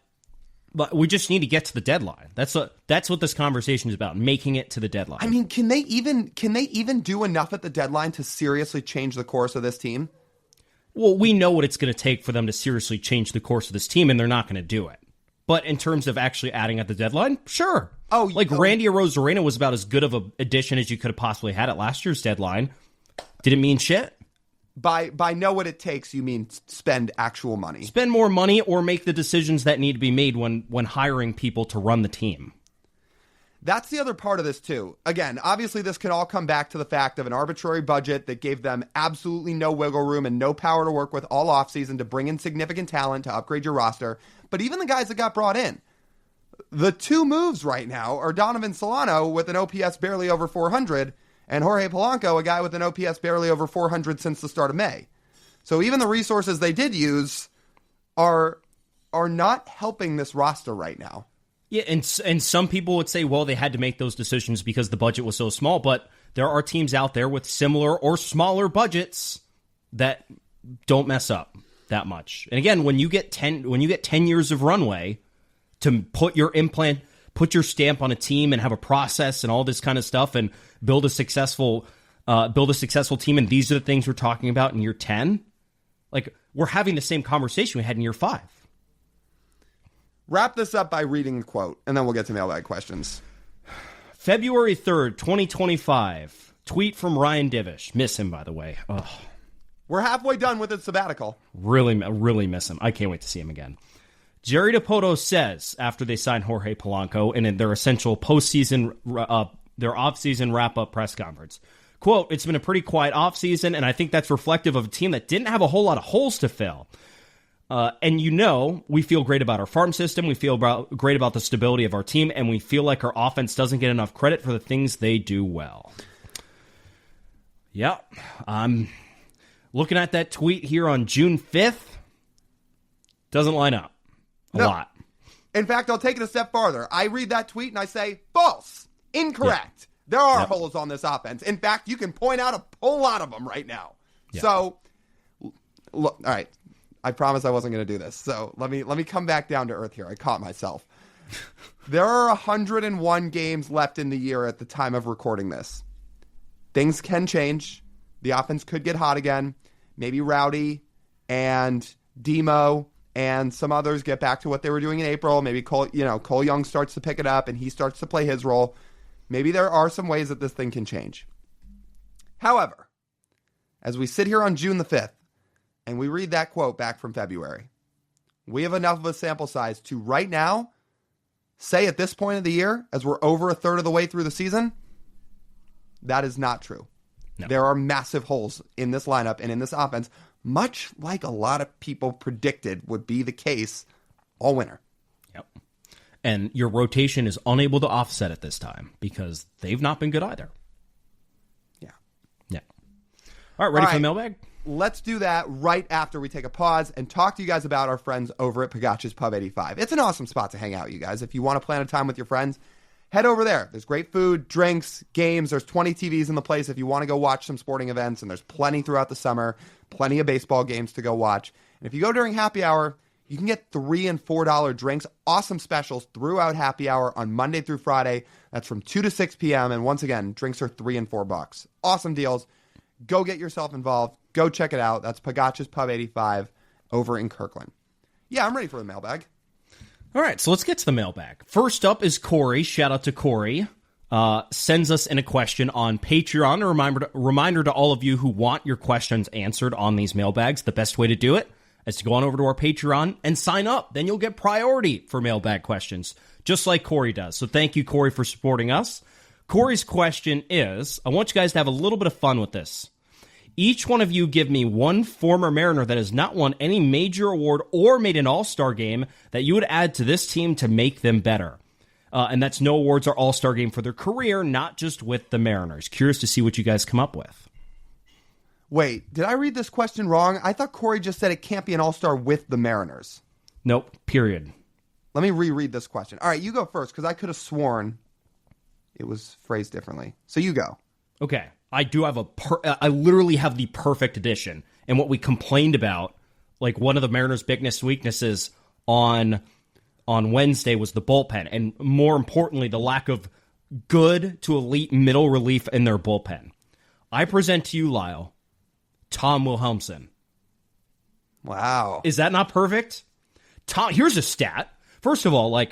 we just need to get to the deadline. That's what this conversation is about, making it to the deadline. I mean, can they even do enough at the deadline to seriously change the course of this team? Well, we know what it's going to take for them to seriously change the course of this team, and they're not going to do it. But in terms of actually adding at the deadline, sure. Randy Arozarena was about as good of an addition as you could have possibly had at last year's deadline. Did it mean shit? By know what it takes, you mean spend actual money. Spend more money or make the decisions that need to be made when hiring people to run the team. That's the other part of this, too. Again, obviously, this could all come back to the fact of an arbitrary budget that gave them absolutely no wiggle room and no power to work with all offseason to bring in significant talent to upgrade your roster. But even the guys that got brought in, the 2 moves right now are Donovan Solano with an OPS barely over 400 and Jorge Polanco, a guy with an OPS barely over 400 since the start of May. So even the resources they did use are not helping this roster right now. Yeah, and some people would say, well, they had to make those decisions because the budget was so small, but there are teams out there with similar or smaller budgets that don't mess up that much. And again, when you get 10 years of runway to put your put your stamp on a team and have a process and all this kind of stuff and build a successful team. And these are the things we're talking about in year 10. Like, we're having the same conversation we had in year 5. Wrap this up by reading a quote, and then we'll get to mailbag questions. February 3rd, 2025. Tweet from Ryan Divish. Miss him, by the way. Ugh. We're halfway done with his sabbatical. Really miss him. I can't wait to see him again. Jerry DiPoto says, after they signed Jorge Polanco and in their essential postseason, their offseason wrap-up press conference, quote, "It's been a pretty quiet offseason, and I think that's reflective of a team that didn't have a whole lot of holes to fill. And we feel great about our farm system. We feel great about the stability of our team, and we feel like our offense doesn't get enough credit for the things they do well." Yep. I'm looking at that tweet here on June 5th. Doesn't line up a lot. In fact, I'll take it a step farther. I read that tweet and I say, false, incorrect. Yeah. There are holes on this offense. In fact, you can point out a whole lot of them right now. Yeah. So, look, all right. I promise I wasn't going to do this. So let me come back down to earth here. I caught myself. There are 101 games left in the year at the time of recording this. Things can change. The offense could get hot again. Maybe Rowdy and Demo and some others get back to what they were doing in April. Maybe Cole Young starts to pick it up and he starts to play his role. Maybe there are some ways that this thing can change. However, as we sit here on June the 5th and we read that quote back from February, we have enough of a sample size to right now say at this point of the year, as we're over a third of the way through the season, that is not true. No. There are massive holes in this lineup and in this offense, much like a lot of people predicted would be the case all winter. Yep. And your rotation is unable to offset it this time because they've not been good either. Yeah. Yeah. All right, ready for the mailbag? Let's do that right after we take a pause and talk to you guys about our friends over at Pagacci's Pub 85. It's an awesome spot to hang out, you guys. If you want to plan a time with your friends, head over there. There's great food, drinks, games. There's 20 TVs in the place if you want to go watch some sporting events, and there's plenty throughout the summer, plenty of baseball games to go watch. And if you go during happy hour, you can get $3 and $4 drinks, awesome specials throughout happy hour on Monday through Friday. That's from 2 to 6 p.m. And once again, drinks are $3 and $4. Awesome deals. Go get yourself involved. Go check it out. That's Pagacci's Pub 85 over in Kirkland. Yeah, I'm ready for the mailbag. All right, so let's get to the mailbag. First up is Corey. Shout out to Corey. Sends us in a question on Patreon. A reminder to all of you who want your questions answered on these mailbags. The best way to do it is to go on over to our Patreon and sign up. Then you'll get priority for mailbag questions, just like Corey does. So thank you, Corey, for supporting us. Corey's question is, I want you guys to have a little bit of fun with this. Each one of you give me one former Mariner that has not won any major award or made an all-star game that you would add to this team to make them better. And that's no awards or all-star game for their career, not just with the Mariners. Curious to see what you guys come up with. Wait, did I read this question wrong? I thought Corey just said it can't be an all-star with the Mariners. Nope, period. Let me reread this question. All right, you go first, because I could have sworn it was phrased differently. So you go. Okay. I do have I literally have the perfect edition. And what we complained about, like one of the Mariners' biggest weaknesses on Wednesday was the bullpen. And more importantly, the lack of good to elite middle relief in their bullpen. I present to you, Lyle, Tom Wilhelmsen. Wow. Is that not perfect? Here's a stat. First of all,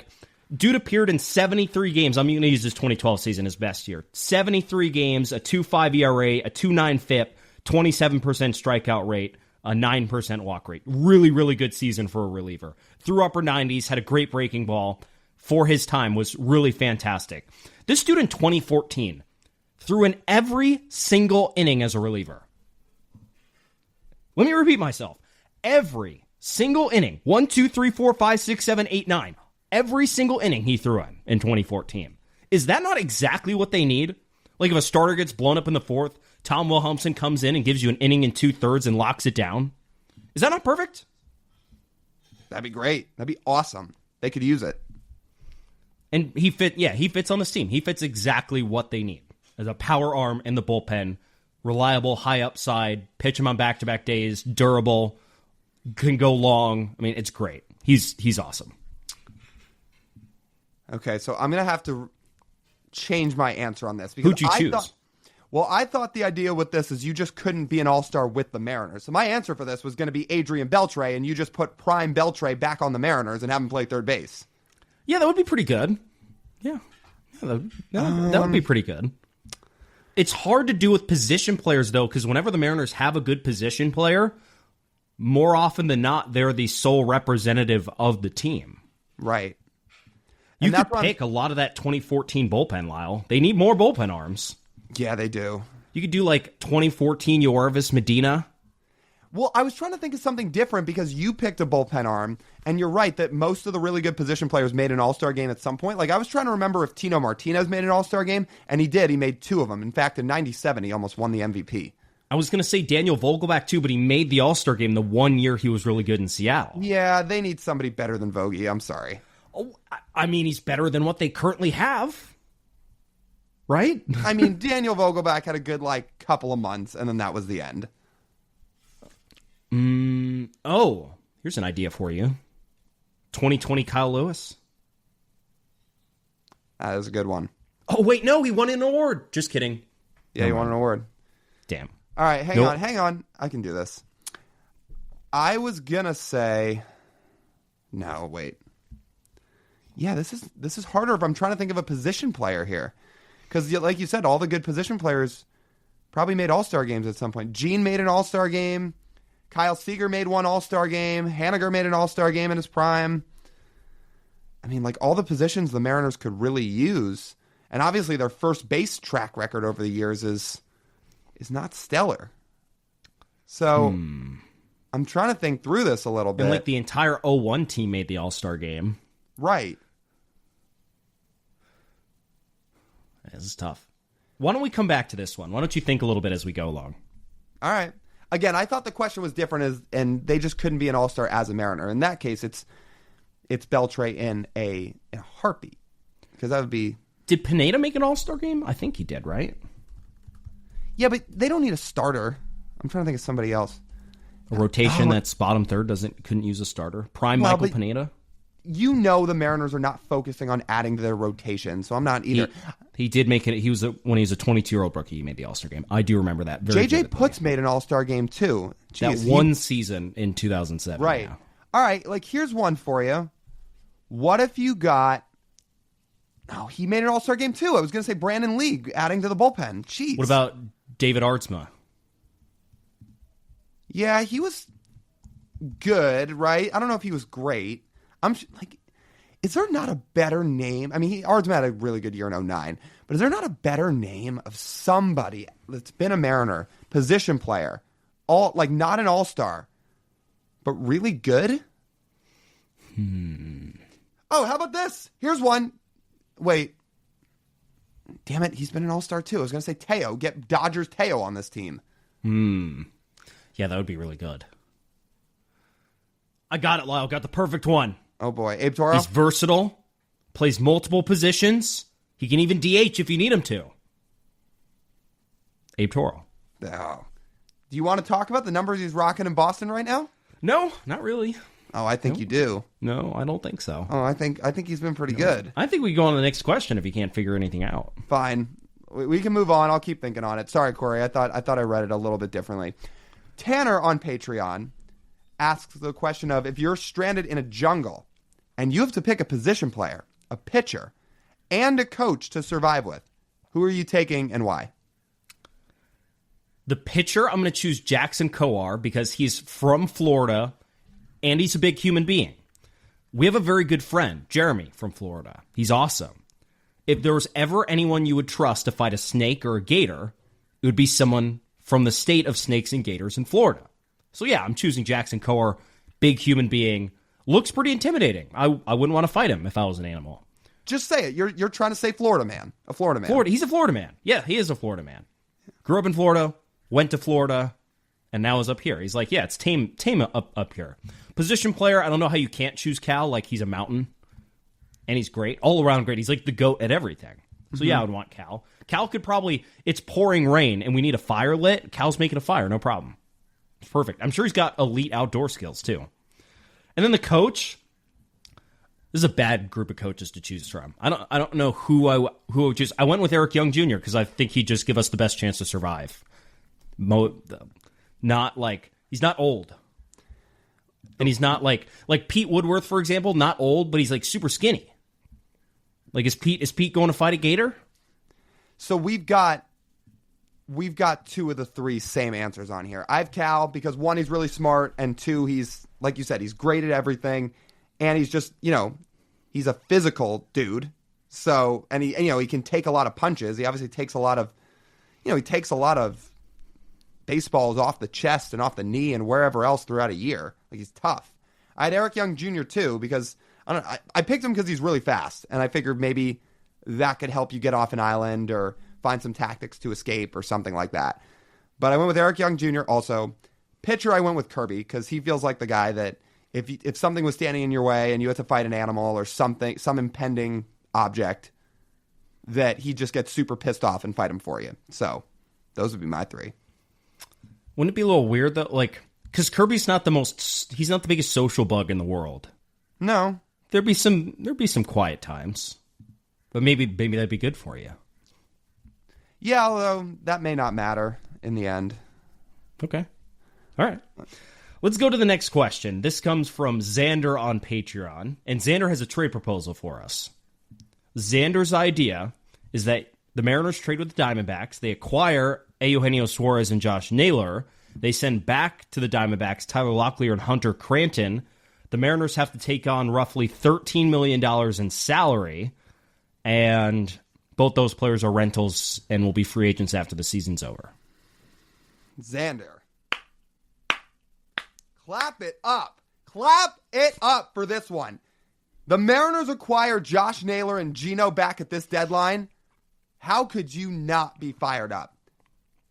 dude appeared in 73 games. I'm going to use his 2012 season, his best year. 73 games, a 2.5 ERA, a 2.9 FIP, 27% strikeout rate, a 9% walk rate. Really, really good season for a reliever. Threw upper 90s, had a great breaking ball. For his time, was really fantastic. This dude in 2014 threw in every single inning as a reliever. Let me repeat myself. Every single inning. 1, 2, 3, 4, 5, 6, 7, 8, 9. Every single inning he threw in 2014. Is that not exactly what they need? Like if a starter gets blown up in the fourth, Tom Wilhelmsen comes in and gives you an inning and 2/3 and locks it down. Is that not perfect? That'd be great. That'd be awesome. They could use it. And he fits on this team. He fits exactly what they need. As a power arm in the bullpen, reliable, high upside, pitch him on back-to-back days, durable, can go long. I mean, it's great. He's awesome. Okay, so I'm going to have to change my answer on this. Because Who'd you choose? I thought the idea with this is you just couldn't be an all-star with the Mariners. So my answer for this was going to be Adrian Beltre, and you just put prime Beltre back on the Mariners and have him play third base. Yeah, that would be pretty good. Yeah, that would be pretty good. It's hard to do with position players, though, because whenever the Mariners have a good position player, more often than not, they're the sole representative of the team. Right. You could pick a lot of that 2014 bullpen, Lyle. They need more bullpen arms. Yeah, they do. You could do like 2014 Yorvis Medina. Well, I was trying to think of something different because you picked a bullpen arm, and you're right that most of the really good position players made an all-star game at some point. Like, I was trying to remember if Tino Martinez made an all-star game, and he did. He made 2 of them. In fact, in 97, he almost won the MVP. I was going to say Daniel Vogelbach, too, but he made the all-star game the one year he was really good in Seattle. Yeah, they need somebody better than Vogie. I'm sorry. Oh, I mean, he's better than what they currently have. Right? I mean, Daniel Vogelbach had a good, couple of months, and then that was the end. Oh, here's an idea for you. 2020 Kyle Lewis. That is a good one. Oh, wait, no, he won an award. Just kidding. Yeah, he won an award. Damn. All right, hang on. I can do this. I was going to say... No, wait. Yeah, this is harder if I'm trying to think of a position player here. Because, like you said, all the good position players probably made all-star games at some point. Gene made an all-star game. Kyle Seager made one all-star game. Haniger made an all-star game in his prime. I mean, all the positions the Mariners could really use. And obviously their first base track record over the years is not stellar. So I'm trying to think through this a little bit. And the entire 01 team made the all-star game. Right. This is tough. Why don't we come back to this one? Why don't you think a little bit as we go along? All right. Again, I thought the question was different, and they just couldn't be an all-star as a Mariner. In that case, it's Beltre in a heartbeat, because that would be. Did Pineda make an all-star game? I think he did, right? Yeah, but they don't need a starter. I'm trying to think of somebody else. A rotation that's bottom third couldn't use a starter. Prime Michael Pineda. You know the Mariners are not focusing on adding to their rotation, so I'm not either. He did make it. When he was a 22-year-old rookie, he made the All-Star game. I do remember that. J.J. Putz made an All-Star game too. Jeez, that one season in 2007. Right. Yeah. All right. Here's one for you. What if you got? Oh, he made an All-Star game too. I was going to say Brandon Lee adding to the bullpen. Jeez. What about David Artsma? Yeah, he was good, right? I don't know if he was great. Is there not a better name? I mean, Ardsman had a really good year in 09, but is there not a better name of somebody that's been a Mariner, position player, not an all-star, but really good? Oh, how about this? Here's one. Wait. Damn it, he's been an all-star too. I was going to say Teo. Get Dodgers Teo on this team. Yeah, that would be really good. I got it, Lyle. Got the perfect one. Oh, boy. Abe Toro? He's versatile, plays multiple positions. He can even DH if you need him to. Abe Toro. Oh. Do you want to talk about the numbers he's rocking in Boston right now? No, not really. Oh, I think you do. No, I don't think so. Oh, I think he's been pretty good. I think we go on to the next question if you can't figure anything out. Fine. We can move on. I'll keep thinking on it. Sorry, Corey. I thought I read it a little bit differently. Tanner on Patreon asks the question of, if you're stranded in a jungle and you have to pick a position player, a pitcher, and a coach to survive with, who are you taking and why? The pitcher, I'm going to choose Jackson Kowar because he's from Florida and he's a big human being. We have a very good friend, Jeremy, from Florida. He's awesome. If there was ever anyone you would trust to fight a snake or a gator, it would be someone from the state of snakes and gators in Florida. So yeah, I'm choosing Jackson Kowar, big human being. Looks pretty intimidating. I wouldn't want to fight him if I was an animal. Just say it. You're trying to say Florida man. A Florida man. He's a Florida man. Yeah, he is a Florida man. Grew up in Florida, went to Florida, and now is up here. He's like, yeah, it's tame up here. Position player, I don't know how you can't choose Cal. He's a mountain, and he's great. All around great. He's like the GOAT at everything. So yeah, I would want Cal. Cal could probably, it's pouring rain, and we need a fire lit. Cal's making a fire, no problem. It's perfect. I'm sure he's got elite outdoor skills, too. And then the coach, This is a bad group of coaches to choose from. I don't know who I would choose. I went with Eric Young Jr. because I think he'd just give us the best chance to survive. Not like he's not old, and he's not like Pete Woodworth, for example. Not old, but he's like super skinny. Like is Pete going to fight a gator? So we've got 2 of the 3 same answers on here. I have Cal because 1, he's really smart, and 2, he's, like you said, he's great at everything, and he's just, he's a physical dude. So, and he can take a lot of punches. He obviously takes a lot of, he takes a lot of baseballs off the chest and off the knee and wherever else throughout a year. Like, he's tough. I had Eric Young Jr. too because I picked him because he's really fast, and I figured maybe that could help you get off an island or find some tactics to escape or something like that. But I went with Eric Young Jr. also. Pitcher, I went with Kirby because he feels like the guy that if something was standing in your way and you had to fight an animal or something, some impending object, that he just gets super pissed off and fight him for you. So those would be my 3. Wouldn't it be a little weird though? Like, because Kirby's he's not the biggest social bug in the world. No. There'd be some quiet times, but maybe that'd be good for you. Yeah, although that may not matter in the end. Okay. All right. Let's go to the next question. This comes from Xander on Patreon, and Xander has a trade proposal for us. Xander's idea is that the Mariners trade with the Diamondbacks. They acquire Eugenio Suarez and Josh Naylor. They send back to the Diamondbacks Tyler Locklear and Hunter Cranton. The Mariners have to take on roughly $13 million in salary, and both those players are rentals and will be free agents after the season's over. Xander. Clap it up. Clap it up for this one. The Mariners acquire Josh Naylor and Gino back at this deadline. How could you not be fired up?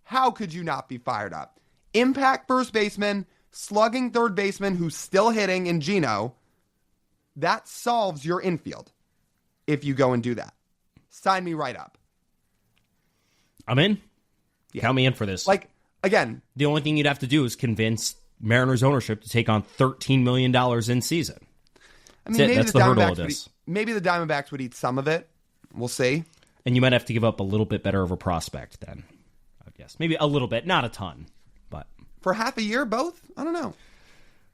How could you not be fired up? Impact first baseman, slugging third baseman who's still hitting in Gino. That solves your infield if you go and do that. Sign me right up. I'm in. Yeah. Count me in for this. Like, again, the only thing you'd have to do is convince Mariners ownership to take on $13 million in season. I mean, that's the hurdle of this. Maybe the Diamondbacks would eat some of it. We'll see. And you might have to give up a little bit better of a prospect then, I guess. Maybe a little bit, not a ton, but for half a year, both? I don't know.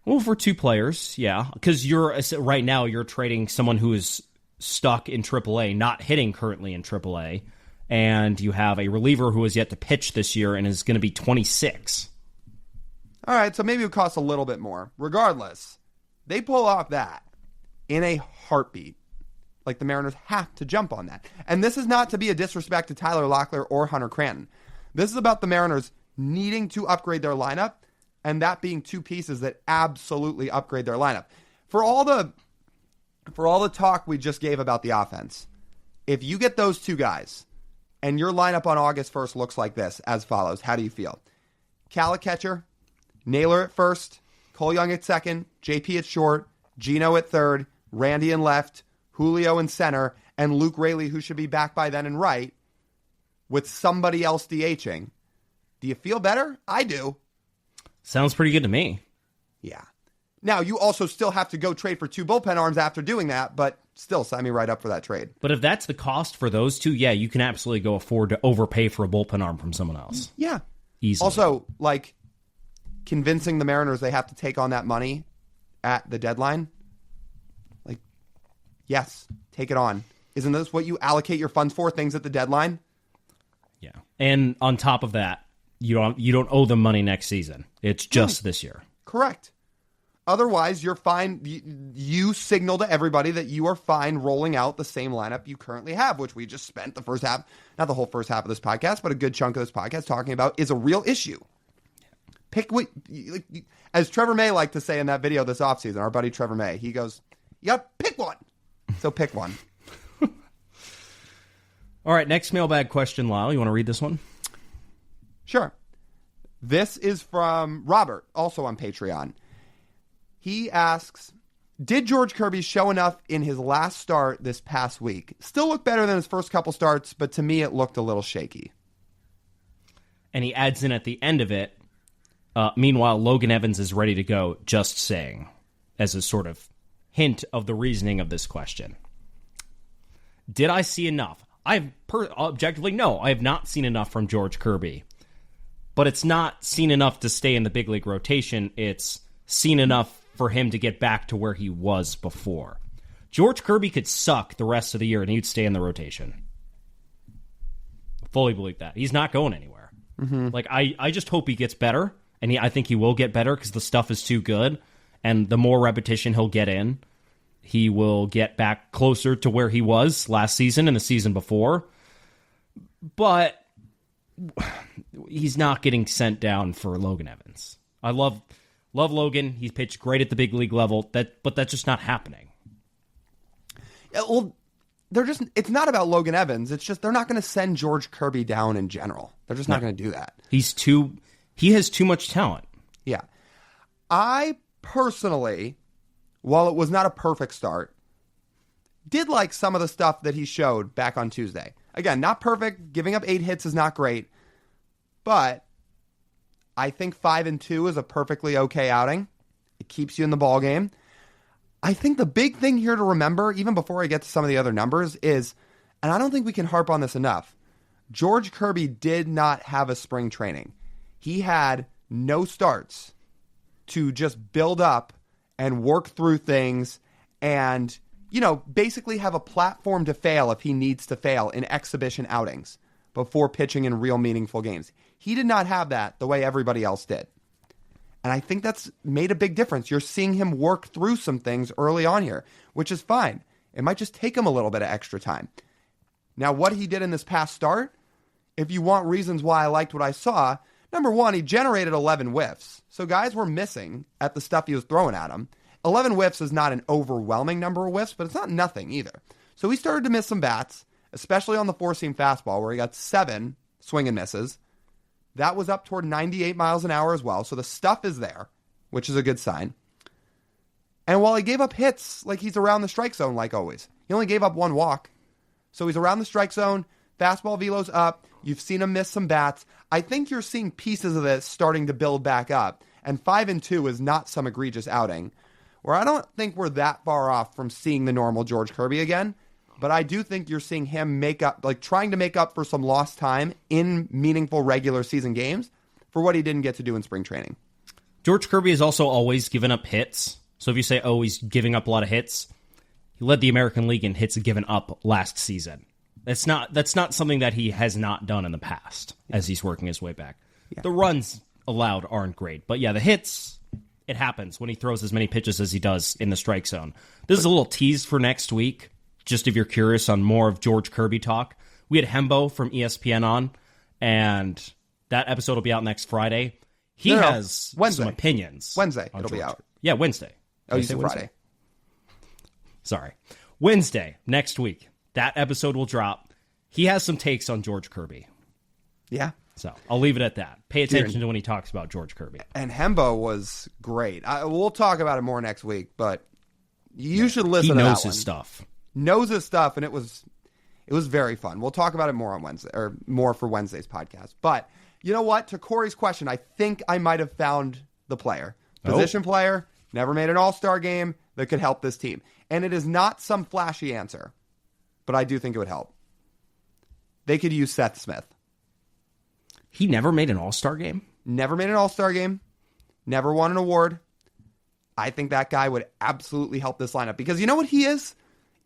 Well, for 2 players, yeah, because right now you're trading someone who is stuck in AAA, not hitting currently in AAA, and you have a reliever who has yet to pitch this year and is going to be 26. All right, so maybe it would cost a little bit more. Regardless, they pull off that in a heartbeat. Like, the Mariners have to jump on that. And this is not to be a disrespect to Tyler Locklear or Hunter Cranton. This is about the Mariners needing to upgrade their lineup, and that being 2 pieces that absolutely upgrade their lineup. For all the talk we just gave about the offense, if you get those 2 guys and your lineup on August 1st looks like this, as follows, how do you feel? Cal at catcher, Naylor at first, Cole Young at second, JP at short, Gino at third, Randy in left, Julio in center, and Luke Raley, who should be back by then, in right, with somebody else DHing. Do you feel better? I do. Sounds pretty good to me. Yeah. Now, you also still have to go trade for 2 bullpen arms after doing that, but still sign me right up for that trade. But if that's the cost for those 2, yeah, you can absolutely go afford to overpay for a bullpen arm from someone else. Yeah. Easily. Also, like, convincing the Mariners they have to take on that money at the deadline. Like, yes, take it on. Isn't this what you allocate your funds for, things at the deadline? Yeah. And on top of that, you don't owe them money next season. It's just this year. Correct. Otherwise, you're fine. You signal to everybody that you are fine rolling out the same lineup you currently have, which we just spent the first half, not the whole first half of this podcast, but a good chunk of this podcast talking about is a real issue. Pick what, as Trevor May liked to say in that video this offseason, our buddy Trevor May, he goes, you got to pick one. So pick one. All right, next mailbag question, Lyle. You want to read this one? Sure. This is from Robert, also on Patreon. He asks, did George Kirby show enough in his last start this past week? Still looked better than his first couple starts, but to me it looked a little shaky. And he adds in at the end of it, meanwhile, Logan Evans is ready to go, just saying, as a sort of hint of the reasoning of this question. Did I see enough? Objectively, no, I have not seen enough from George Kirby. But it's not seen enough to stay in the big league rotation. It's seen enough for him to get back to where he was before. George Kirby could suck the rest of the year and he'd stay in the rotation. Fully believe that. He's not going anywhere. Mm-hmm. Like, I just hope he gets better, and I think he will get better because the stuff is too good, and the more repetition he'll get in, he will get back closer to where he was last season and the season before. But he's not getting sent down for Logan Evans. I love Logan. He's pitched great at the big league level, but that's just not happening. Yeah, well, it's not about Logan Evans. It's just they're not going to send George Kirby down in general. They're just not going to do that. He has too much talent. Yeah. I personally, while it was not a perfect start, did like some of the stuff that he showed back on Tuesday. Again, not perfect. Giving up 8 hits is not great. But I think 5-2 is a perfectly okay outing. It keeps you in the ball game. I think the big thing here to remember, even before I get to some of the other numbers, is, and I don't think we can harp on this enough, George Kirby did not have a spring training. He had no starts to just build up and work through things and, basically have a platform to fail if he needs to fail in exhibition outings before pitching in real meaningful games. He did not have that the way everybody else did. And I think that's made a big difference. You're seeing him work through some things early on here, which is fine. It might just take him a little bit of extra time. Now, what he did in this past start, if you want reasons why I liked what I saw, number one, he generated 11 whiffs. So guys were missing at the stuff he was throwing at him. 11 whiffs is not an overwhelming number of whiffs, but it's not nothing either. So he started to miss some bats, especially on the four-seam fastball where he got 7 swing and misses. That was up toward 98 miles an hour as well. So the stuff is there, which is a good sign. And while he gave up hits, like he's around the strike zone like always. He only gave up 1 walk. So he's around the strike zone. Fastball velo's up. You've seen him miss some bats. I think you're seeing pieces of this starting to build back up. And 5-2 is not some egregious outing. Where I don't think we're that far off from seeing the normal George Kirby again. But I do think you're seeing him trying to make up for some lost time in meaningful regular season games for what he didn't get to do in spring training. George Kirby has also always given up hits. So if you say, he's giving up a lot of hits, he led the American League in hits given up last season. That's not something that he has not done in the past as he's working his way back. Yeah. The runs allowed aren't great. But yeah, the hits, it happens when he throws as many pitches as he does in the strike zone. This is a little tease for next week. Just if you're curious on more of George Kirby talk, we had Hembo from ESPN on, and that episode will be out next Friday. He has some opinions. Wednesday, it'll be out. Yeah, Wednesday. Oh, you said Friday. Sorry. Wednesday, next week. That episode will drop. He has some takes on George Kirby. Yeah. So I'll leave it at that. Pay attention to when he talks about George Kirby. And Hembo was great. We'll talk about it more next week, but you should listen to that one. He knows his stuff. Knows his stuff, and it was very fun. We'll talk about it more on Wednesday, or more for Wednesday's podcast. But you know what? To Corey's question, I think I might have found the player. Position player, never made an all-star game that could help this team. And it is not some flashy answer, but I do think it would help. They could use Seth Smith. He never made an all-star game? Never made an all-star game. Never won an award. I think that guy would absolutely help this lineup. Because you know what he is?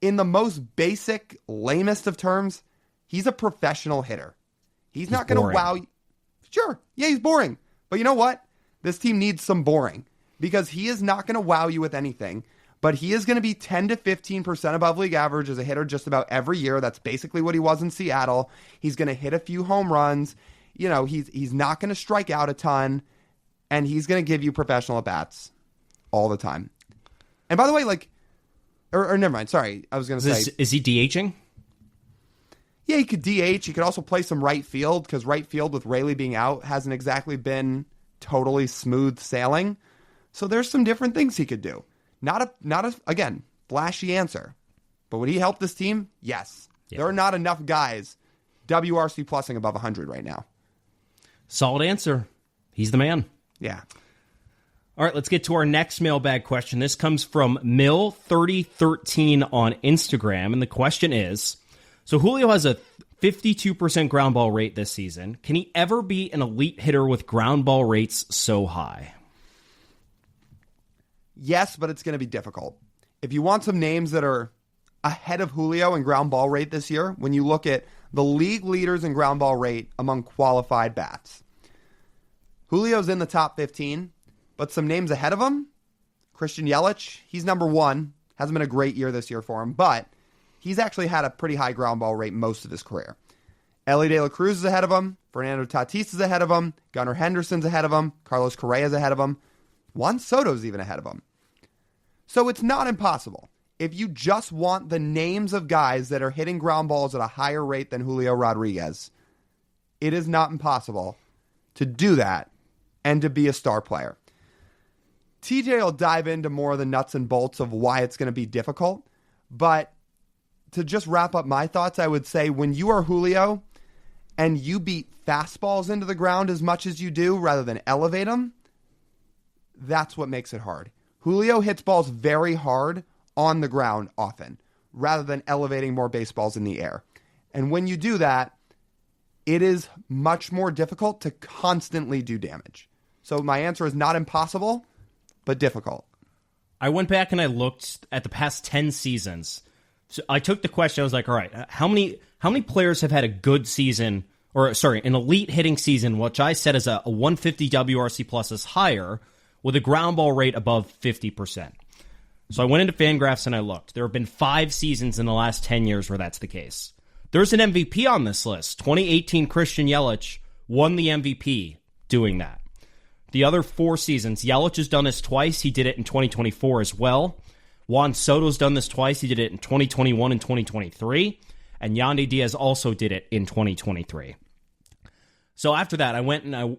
In the most basic, lamest of terms, he's a professional hitter. He's not going to wow you. Sure. Yeah, he's boring. But you know what? This team needs some boring. Because he is not going to wow you with anything. But he is going to be 10 to 15% above league average as a hitter just about every year. That's basically what he was in Seattle. He's going to hit a few home runs. He's not going to strike out a ton. And he's going to give you professional at-bats all the time. And by the way, Or never mind. Sorry, I was going to say. Is he DHing? Yeah, he could DH. He could also play some right field because right field with Rayleigh being out hasn't exactly been totally smooth sailing. So there's some different things he could do. Not a again, flashy answer. But would he help this team? Yes. Yeah. There are not enough guys WRC plusing above 100 right now. Solid answer. He's the man. Yeah. All right, let's get to our next mailbag question. This comes from Mill3013 on Instagram, and the question is, so Julio has a 52% ground ball rate this season. Can he ever be an elite hitter with ground ball rates so high? Yes, but it's going to be difficult. If you want some names that are ahead of Julio in ground ball rate this year, when you look at the league leaders in ground ball rate among qualified bats, Julio's in the top 15. But some names ahead of him, Christian Yelich, he's number 1. Hasn't been a great year this year for him, but he's actually had a pretty high ground ball rate most of his career. Ellie De La Cruz is ahead of him. Fernando Tatis is ahead of him. Gunnar Henderson's ahead of him. Carlos Correa's ahead of him. Juan Soto's even ahead of him. So it's not impossible. If you just want the names of guys that are hitting ground balls at a higher rate than Julio Rodriguez, it is not impossible to do that and to be a star player. TJ will dive into more of the nuts and bolts of why it's going to be difficult. But to just wrap up my thoughts, I would say when you are Julio and you beat fastballs into the ground as much as you do rather than elevate them, that's what makes it hard. Julio hits balls very hard on the ground often rather than elevating more baseballs in the air. And when you do that, it is much more difficult to constantly do damage. So my answer is not impossible, but difficult. I went back and I looked at the past 10 seasons. So I took the question. I was like, all right, how many players have had a good season, or sorry, an elite hitting season, which I said is a 150 WRC plus is higher with a ground ball rate above 50%. So I went into Fangraphs and I looked. There have been 5 seasons in the last 10 years where that's the case. There's an MVP on this list. 2018 Christian Yelich won the MVP doing that. The other 4 seasons, Yelich has done this twice. He did it in 2024 as well. Juan Soto's done this twice. He did it in 2021 and 2023. And Yandy Diaz also did it in 2023. So after that, I went and I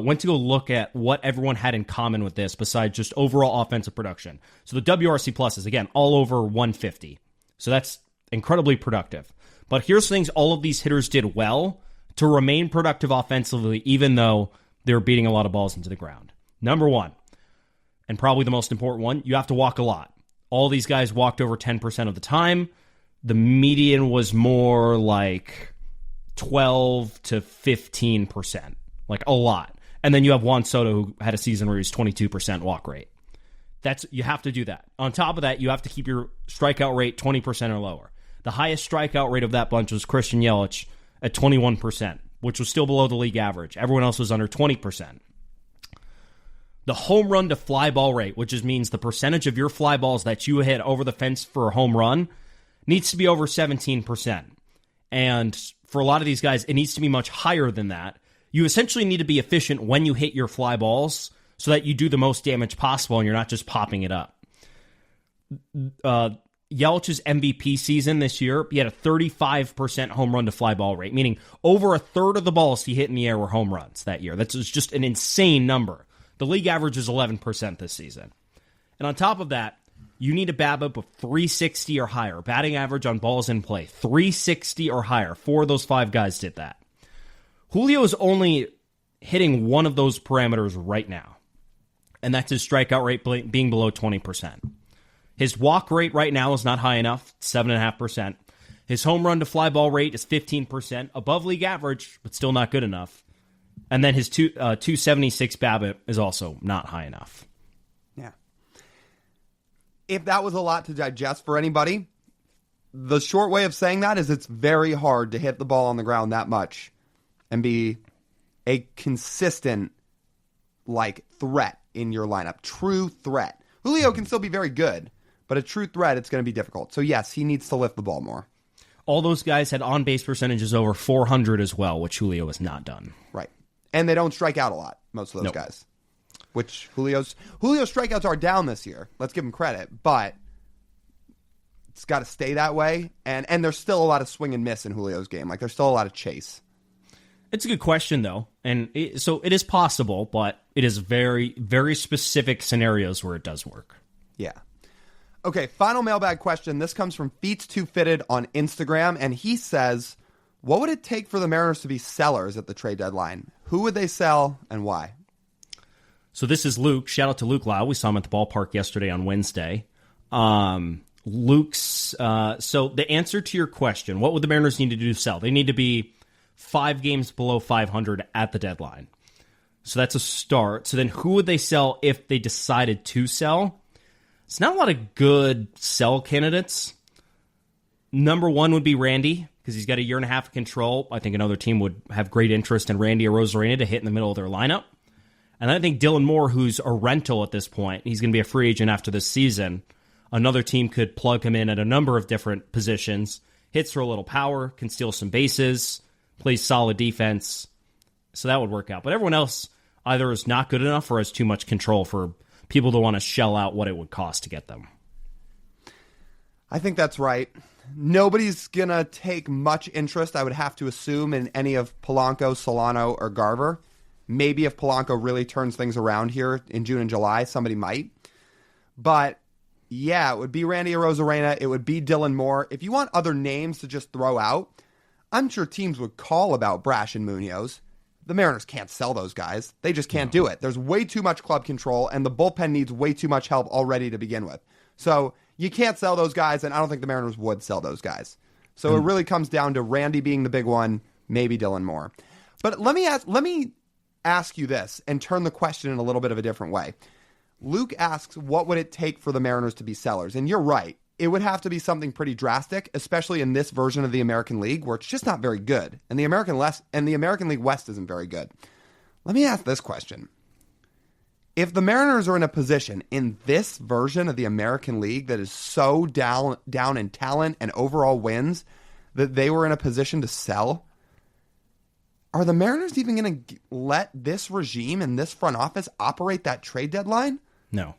went to go look at what everyone had in common with this besides just overall offensive production. So the WRC plus is, again, all over 150. So that's incredibly productive. But here's things all of these hitters did well to remain productive offensively, even though they're beating a lot of balls into the ground. Number 1, and probably the most important one, you have to walk a lot. All these guys walked over 10% of the time. The median was more like 12 to 15%, like a lot. And then you have Juan Soto, who had a season where he was 22% walk rate. You have to do that. On top of that, you have to keep your strikeout rate 20% or lower. The highest strikeout rate of that bunch was Christian Yelich at 21%. Which was still below the league average. Everyone else was under 20%. The home run to fly ball rate, which just means the percentage of your fly balls that you hit over the fence for a home run, needs to be over 17%. And for a lot of these guys, it needs to be much higher than that. You essentially need to be efficient when you hit your fly balls so that you do the most damage possible and you're not just popping it up. Yelich's MVP season this year, he had a 35% home run to fly ball rate, meaning over a third of the balls he hit in the air were home runs that year. That's just an insane number. The league average is 11% this season. And on top of that, you need a BABIP of 360 or higher, batting average on balls in play, 360 or higher. 4 of those 5 guys did that. Julio is only hitting one of those parameters right now, and that's his strikeout rate being below 20%. His walk rate right now is not high enough, 7.5%. His home run to fly ball rate is 15%, above league average, but still not good enough. And then his 276 BABIP is also not high enough. Yeah. If that was a lot to digest for anybody, the short way of saying that is it's very hard to hit the ball on the ground that much and be a consistent, threat in your lineup. True threat. Julio can still be very good, but a true threat, it's going to be difficult. So, yes, he needs to lift the ball more. All those guys had on-base percentages over 400 as well, which Julio has not done. Right. And they don't strike out a lot, most of those guys. Which Julio's strikeouts are down this year. Let's give him credit. But it's got to stay that way. And there's still a lot of swing and miss in Julio's game. There's still a lot of chase. It's a good question, though. And so it is possible, but it is very, very specific scenarios where it does work. Yeah. Okay, final mailbag question. This comes from Feets2Fitted on Instagram, and he says, what would it take for the Mariners to be sellers at the trade deadline? Who would they sell and why? So this is Luke. Shout out to Luke Lyle. We saw him at the ballpark yesterday on Wednesday. Luke's. So the answer to your question, what would the Mariners need to do to sell? They need to be 5 games below 500 at the deadline. So that's a start. So then who would they sell if they decided to sell? It's not a lot of good sell candidates. Number 1 would be Randy, because he's got a year and a half of control. I think another team would have great interest in Randy Arozarena to hit in the middle of their lineup. And I think Dylan Moore, who's a rental at this point, he's going to be a free agent after this season. Another team could plug him in at a number of different positions. Hits for a little power, can steal some bases, plays solid defense. So that would work out. But everyone else either is not good enough or has too much control for people to want to shell out what it would cost to get them. I think that's right. Nobody's going to take much interest, I would have to assume, in any of Polanco, Solano, or Garver. Maybe if Polanco really turns things around here in June and July, somebody might. But yeah, it would be Randy Arozarena. It would be Dylan Moore. If you want other names to just throw out, I'm sure teams would call about Brash and Munoz. The Mariners can't sell those guys. They just can't do it. There's way too much club control, and the bullpen needs way too much help already to begin with. So you can't sell those guys, and I don't think the Mariners would sell those guys. So it really comes down to Randy being the big one, maybe Dylan Moore. But let me ask you this and turn the question in a little bit of a different way. Luke asks, what would it take for the Mariners to be sellers? And you're right. It would have to be something pretty drastic, especially in this version of the American League where it's just not very good. And the American League West isn't very good. Let me ask this question. If the Mariners are in a position in this version of the American League that is so down in talent and overall wins that they were in a position to sell, are the Mariners even going to let this regime and this front office operate that trade deadline? No.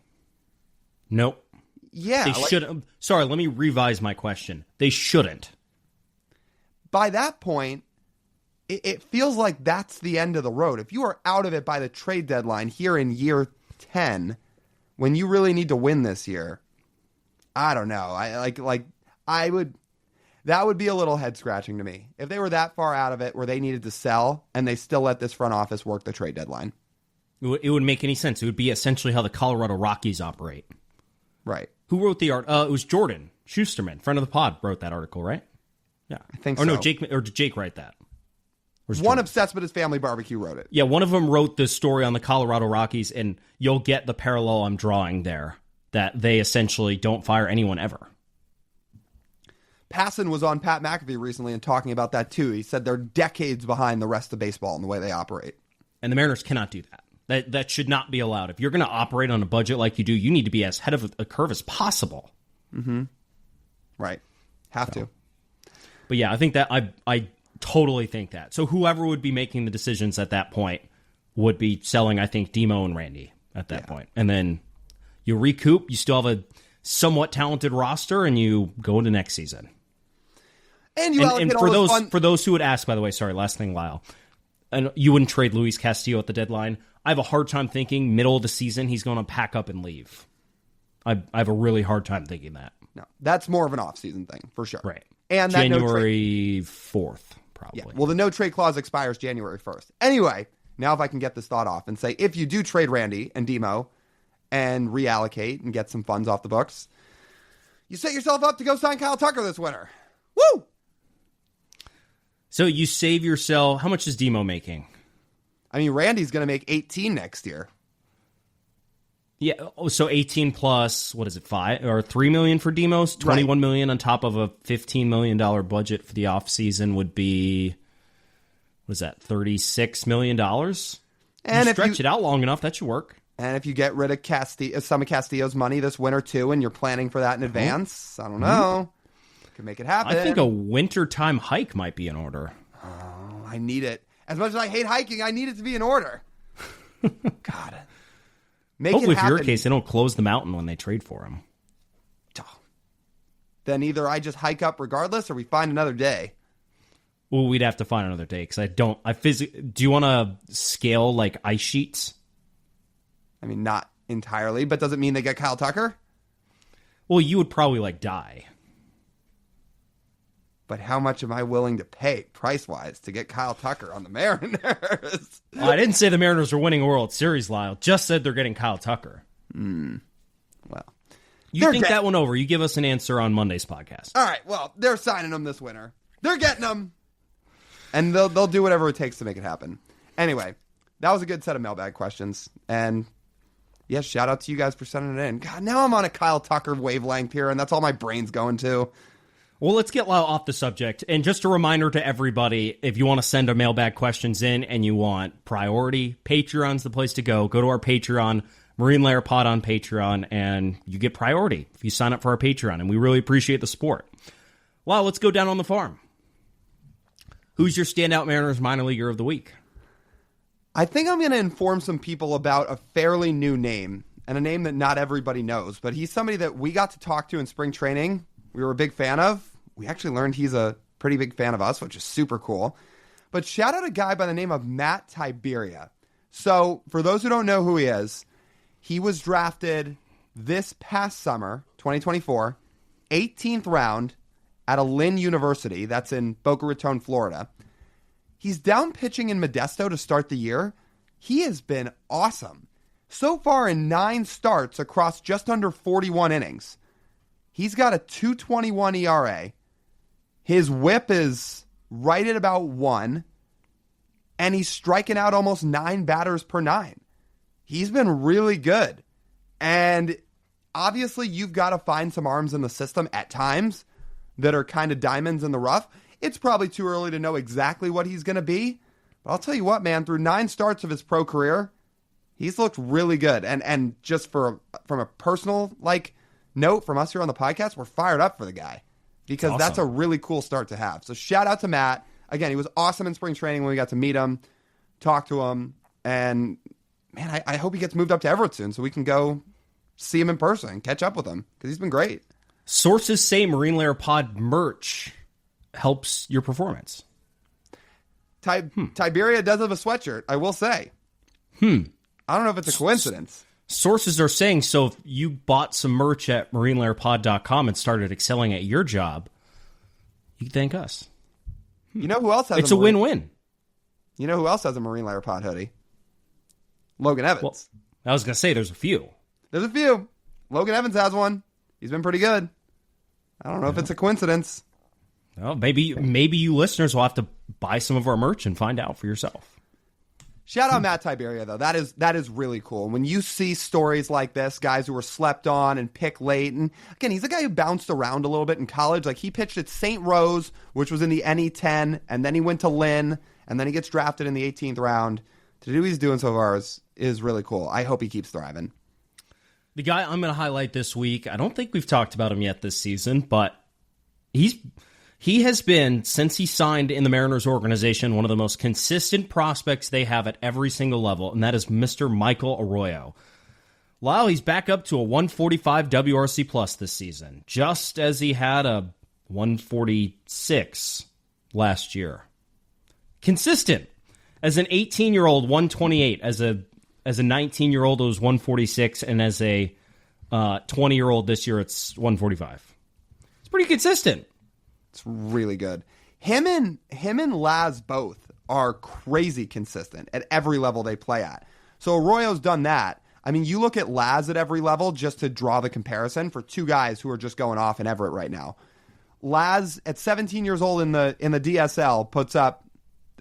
Nope. Yeah. They should. Sorry, let me revise my question. They shouldn't. By that point, it feels like that's the end of the road. If you are out of it by the trade deadline here in year 10, when you really need to win this year, I don't know. That would be a little head scratching to me. If they were that far out of it where they needed to sell and they still let this front office work the trade deadline. It would make any sense. It would be essentially how the Colorado Rockies operate. Right. Who wrote the art? It was Jordan Schusterman, friend of the pod, wrote that article, right? Yeah. I think so. Or no, Jake, or did Jake write that? One Obsessed with His Family Barbecue wrote it. Yeah, one of them wrote the story on the Colorado Rockies, and you'll get the parallel I'm drawing there, that they essentially don't fire anyone ever. Passan was on Pat McAfee recently and talking about that too. He said they're decades behind the rest of baseball in the way they operate. And the Mariners cannot do that. That should not be allowed. If you're going to operate on a budget like you do, you need to be as ahead of a curve as possible. Mm-hmm. Right. Have to. But yeah, I think that I totally think that. So whoever would be making the decisions at that point would be selling, I think, Demo and Randy at that point. And then you recoup, you still have a somewhat talented roster, and you go into next season. And for those who would ask, by the way, sorry, last thing, Lyle, and you wouldn't trade Luis Castillo at the deadline. I have a hard time thinking middle of the season he's going to pack up and leave. I have a really hard time thinking that. No, that's more of an off-season thing for sure. Right. And that January 4th, probably. Yeah. Well, the no trade clause expires January 1st. Anyway, now if I can get this thought off and say, if you do trade Randy and Demo and reallocate and get some funds off the books, you set yourself up to go sign Kyle Tucker this winter. Woo! So you save yourself. How much is Demo making? I mean, Randy's going to make 18 next year. Yeah, so 18 plus, what is it, $3 million for Demos? $21 million on top of a $15 million budget for the offseason would be, what is that, $36 million? And if you stretch it out long enough, that should work. And if you get rid of some of Castillo's money this winter, too, and you're planning for that in advance, I don't know. Could make it happen. I think a wintertime hike might be in order. Oh, I need it. As much as I hate hiking, I need it to be in order. God. Hopefully, for your case, they don't close the mountain when they trade for him. Then either I just hike up regardless, or we find another day. Well, we'd have to find another day because do you want to scale like ice sheets? I mean, not entirely, but does it mean they get Kyle Tucker? Well, you would probably die. but how much am I willing to pay price-wise to get Kyle Tucker on the Mariners? Well, I didn't say the Mariners are winning a World Series, Lyle. Just said they're getting Kyle Tucker. Well, you think that one over. You give us an answer on Monday's podcast. all right, well, they're signing him this winter. They're getting him. And they'll do whatever it takes to make it happen. Anyway, that was a good set of mailbag questions. And, yes, shout out to you guys for sending it in. God, now I'm on a Kyle Tucker wavelength here, and that's all my brain's going to. Well, let's get Lyle off the subject. And just a reminder to everybody, if you want to send our mailbag questions in and you want priority, Patreon's the place to go. Go to our Patreon, Marine Layer Pod on Patreon, and you get priority if you sign up for our Patreon. And we really appreciate the support. Lyle, let's go down on the farm. Who's your standout Mariners minor leaguer of the week? I think I'm going to inform some people about a fairly new name, and a name that not everybody knows. But he's somebody that we got to talk to in spring training. We were a big fan of. We actually learned he's a pretty big fan of us, which is super cool. But shout out a guy by the name of Matt Tiberia. So for those who don't know who he is, he was drafted this past summer, 2024, 18th round at a Lynn University. That's in Boca Raton, Florida. He's down pitching in Modesto to start the year. He has been awesome. So far in 9 starts across just under 41 innings. He's got a 2.21 ERA. His whip is right at about 1. And he's striking out almost 9 batters per 9. He's been really good. And obviously you've got to find some arms in the system at times that are kind of diamonds in the rough. It's probably too early to know exactly what he's going to be. But I'll tell you what, man, through 9 starts of his pro career, he's looked really good. And just from a personal note from us here on the podcast, we're fired up for the guy because that's a really cool start to have. So shout out to Matt. Again, he was awesome in spring training when we got to meet him, talk to him. And, man, I hope he gets moved up to Everett soon so we can go see him in person and catch up with him because he's been great. Sources say Marine Layer Pod merch helps your performance. Tiberia does have a sweatshirt, I will say. I don't know if it's a coincidence. Sources are saying, so if you bought some merch at marinelayerpod.com and started excelling at your job, you thank us. You know who else has It's a win-win. You know who else has a Marine Layer Pod hoodie? Logan Evans. Well, I was going to say there's a few. There's a few. Logan Evans has one. He's been pretty good. I don't know if it's a coincidence. Well, maybe you listeners will have to buy some of our merch and find out for yourself. Shout out Matt Tiberia, though. That is really cool. When you see stories like this, guys who were slept on and picked late, and again, he's a guy who bounced around a little bit in college. Like he pitched at St. Rose, which was in the NE10, and then he went to Lynn, and then he gets drafted in the 18th round. To do what he's doing so far is really cool. I hope he keeps thriving. The guy I'm going to highlight this week, I don't think we've talked about him yet this season, but he has been, since he signed in the Mariners organization, one of the most consistent prospects they have at every single level, and that is Mr. Michael Arroyo. Lyle, he's back up to a 145 WRC plus this season, just as he had a 146 last year. Consistent. As an 18-year-old, 128. As a 19-year-old, it was 146, and as a 20-year-old this year, it's 145. It's pretty consistent. It's really good. Him and Laz both are crazy consistent at every level they play at. So Arroyo's done that. I mean, you look at Laz at every level just to draw the comparison for two guys who are just going off in Everett right now. Laz, at 17 years old in the DSL, puts up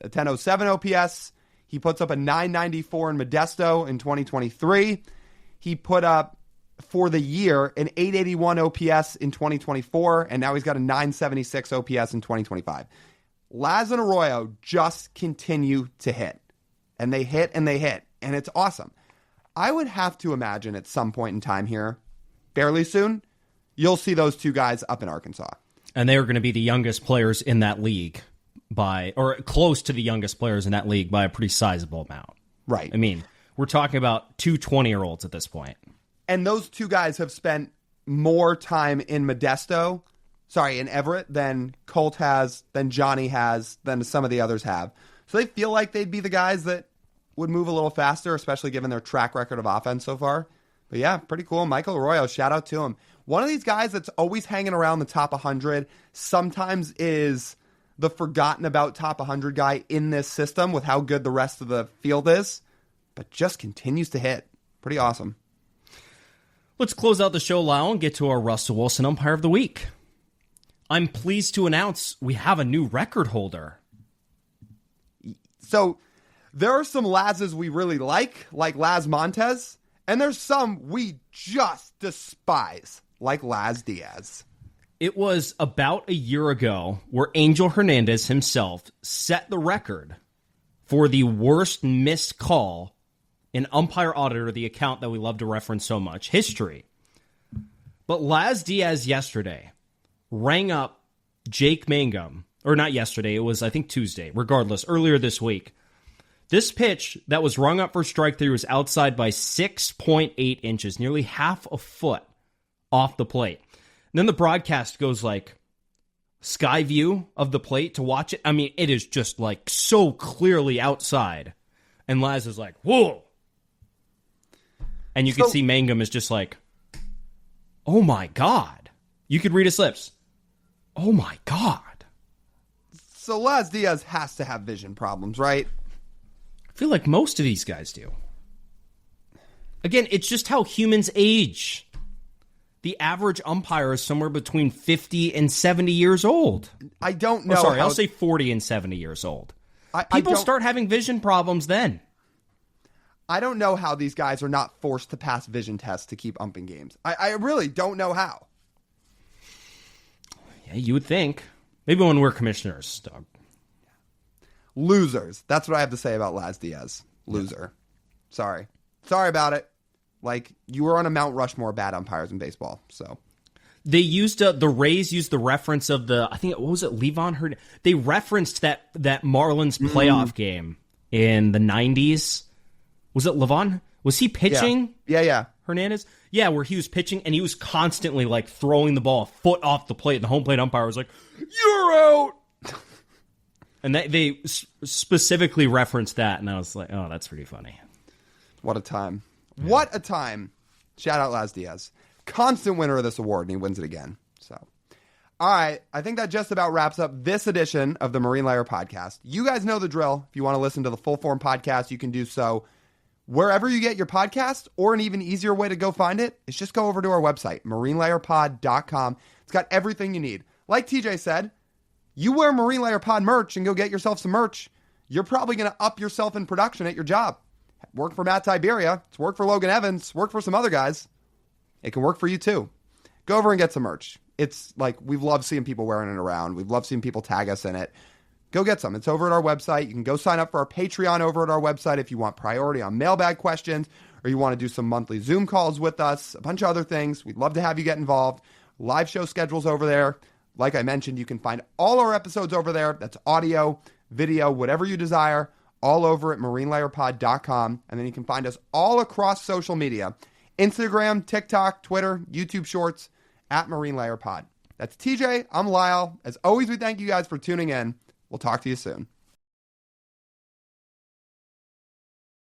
a 1007 OPS. He puts up a 994 in Modesto in 2023. He put up, for the year, an 881 OPS in 2024, and now he's got a 976 OPS in 2025. Laz and Arroyo just continue to hit. And they hit and they hit. And it's awesome. I would have to imagine at some point in time here, fairly soon, you'll see those two guys up in Arkansas. And they are going to be the youngest players in that league or close to the youngest players in that league by a pretty sizable amount. Right. I mean, we're talking about two 20-year-olds at this point. And those two guys have spent more time in in Everett than Colt has, than Johnny has, than some of the others have. So they feel like they'd be the guys that would move a little faster, especially given their track record of offense so far. But yeah, pretty cool. Michael Arroyo, shout out to him. One of these guys that's always hanging around the top 100, sometimes is the forgotten about top 100 guy in this system with how good the rest of the field is, but just continues to hit. Pretty awesome. Let's close out the show, Lyle, and get to our Russell Wilson Umpire of the Week. I'm pleased to announce we have a new record holder. So there are some Lazes we really like Laz Montez, and there's some we just despise, like Laz Diaz. It was about a year ago where Angel Hernandez himself set the record for the worst missed call in Umpire Auditor, the account that we love to reference so much, history. But Laz Diaz yesterday rang up Jake Mangum, or not yesterday, it was, I think, Tuesday, regardless, earlier this week. This pitch that was rung up for strike three was outside by 6.8 inches, nearly half a foot off the plate. And then the broadcast goes like sky view of the plate to watch it. I mean, it is just like so clearly outside. And Laz is like, whoa. And you can see Mangum is just like, oh my God. You could read his lips. Oh my God. So Laz Diaz has to have vision problems, right? I feel like most of these guys do. Again, it's just how humans age. The average umpire is somewhere between 50 and 70 years old. I don't know. I'll say 40 and 70 years old. People start having vision problems then. I don't know how these guys are not forced to pass vision tests to keep umping games. I really don't know how. Yeah, you would think. Maybe when we're commissioners, Doug. Losers. That's what I have to say about Laz Diaz. Loser. Yeah. Sorry about it. Like, you were on a Mount Rushmore of bad umpires in baseball, so. They used, the Rays used the reference of what was it, Levon Hernandez? They referenced that Marlins playoff game in the 90s. Was it Levon? Was he pitching? Yeah. Hernandez? Yeah, where he was pitching, and he was constantly, like, throwing the ball a foot off the plate, and the home plate umpire was like, you're out! And they specifically referenced that, and I was like, oh, that's pretty funny. What a time. Yeah. What a time. Shout out Laz Diaz. Constant winner of this award, and he wins it again. So, all right. I think that just about wraps up this edition of the Marine Layer Podcast. You guys know the drill. If you want to listen to the full form podcast, you can do so wherever you get your podcast, or an even easier way to go find it is just go over to our website, marinelayerpod.com. It's got everything you need. Like TJ said, you wear Marine Layer Pod merch and go get yourself some merch, you're probably going to up yourself in production at your job. Work for Matt Tiberia. It's work for Logan Evans. Work for some other guys. It can work for you too. Go over and get some merch. It's like, we've loved seeing people wearing it around. We've loved seeing people tag us in it. Go get some. It's over at our website. You can go sign up for our Patreon over at our website if you want priority on mailbag questions, or you want to do some monthly Zoom calls with us, a bunch of other things. We'd love to have you get involved. Live show schedules over there. Like I mentioned, you can find all our episodes over there. That's audio, video, whatever you desire, all over at marinelayerpod.com. And then you can find us all across social media, Instagram, TikTok, Twitter, YouTube Shorts, at Marine Layer Pod. That's TJ. I'm Lyle. As always, we thank you guys for tuning in. We'll talk to you soon.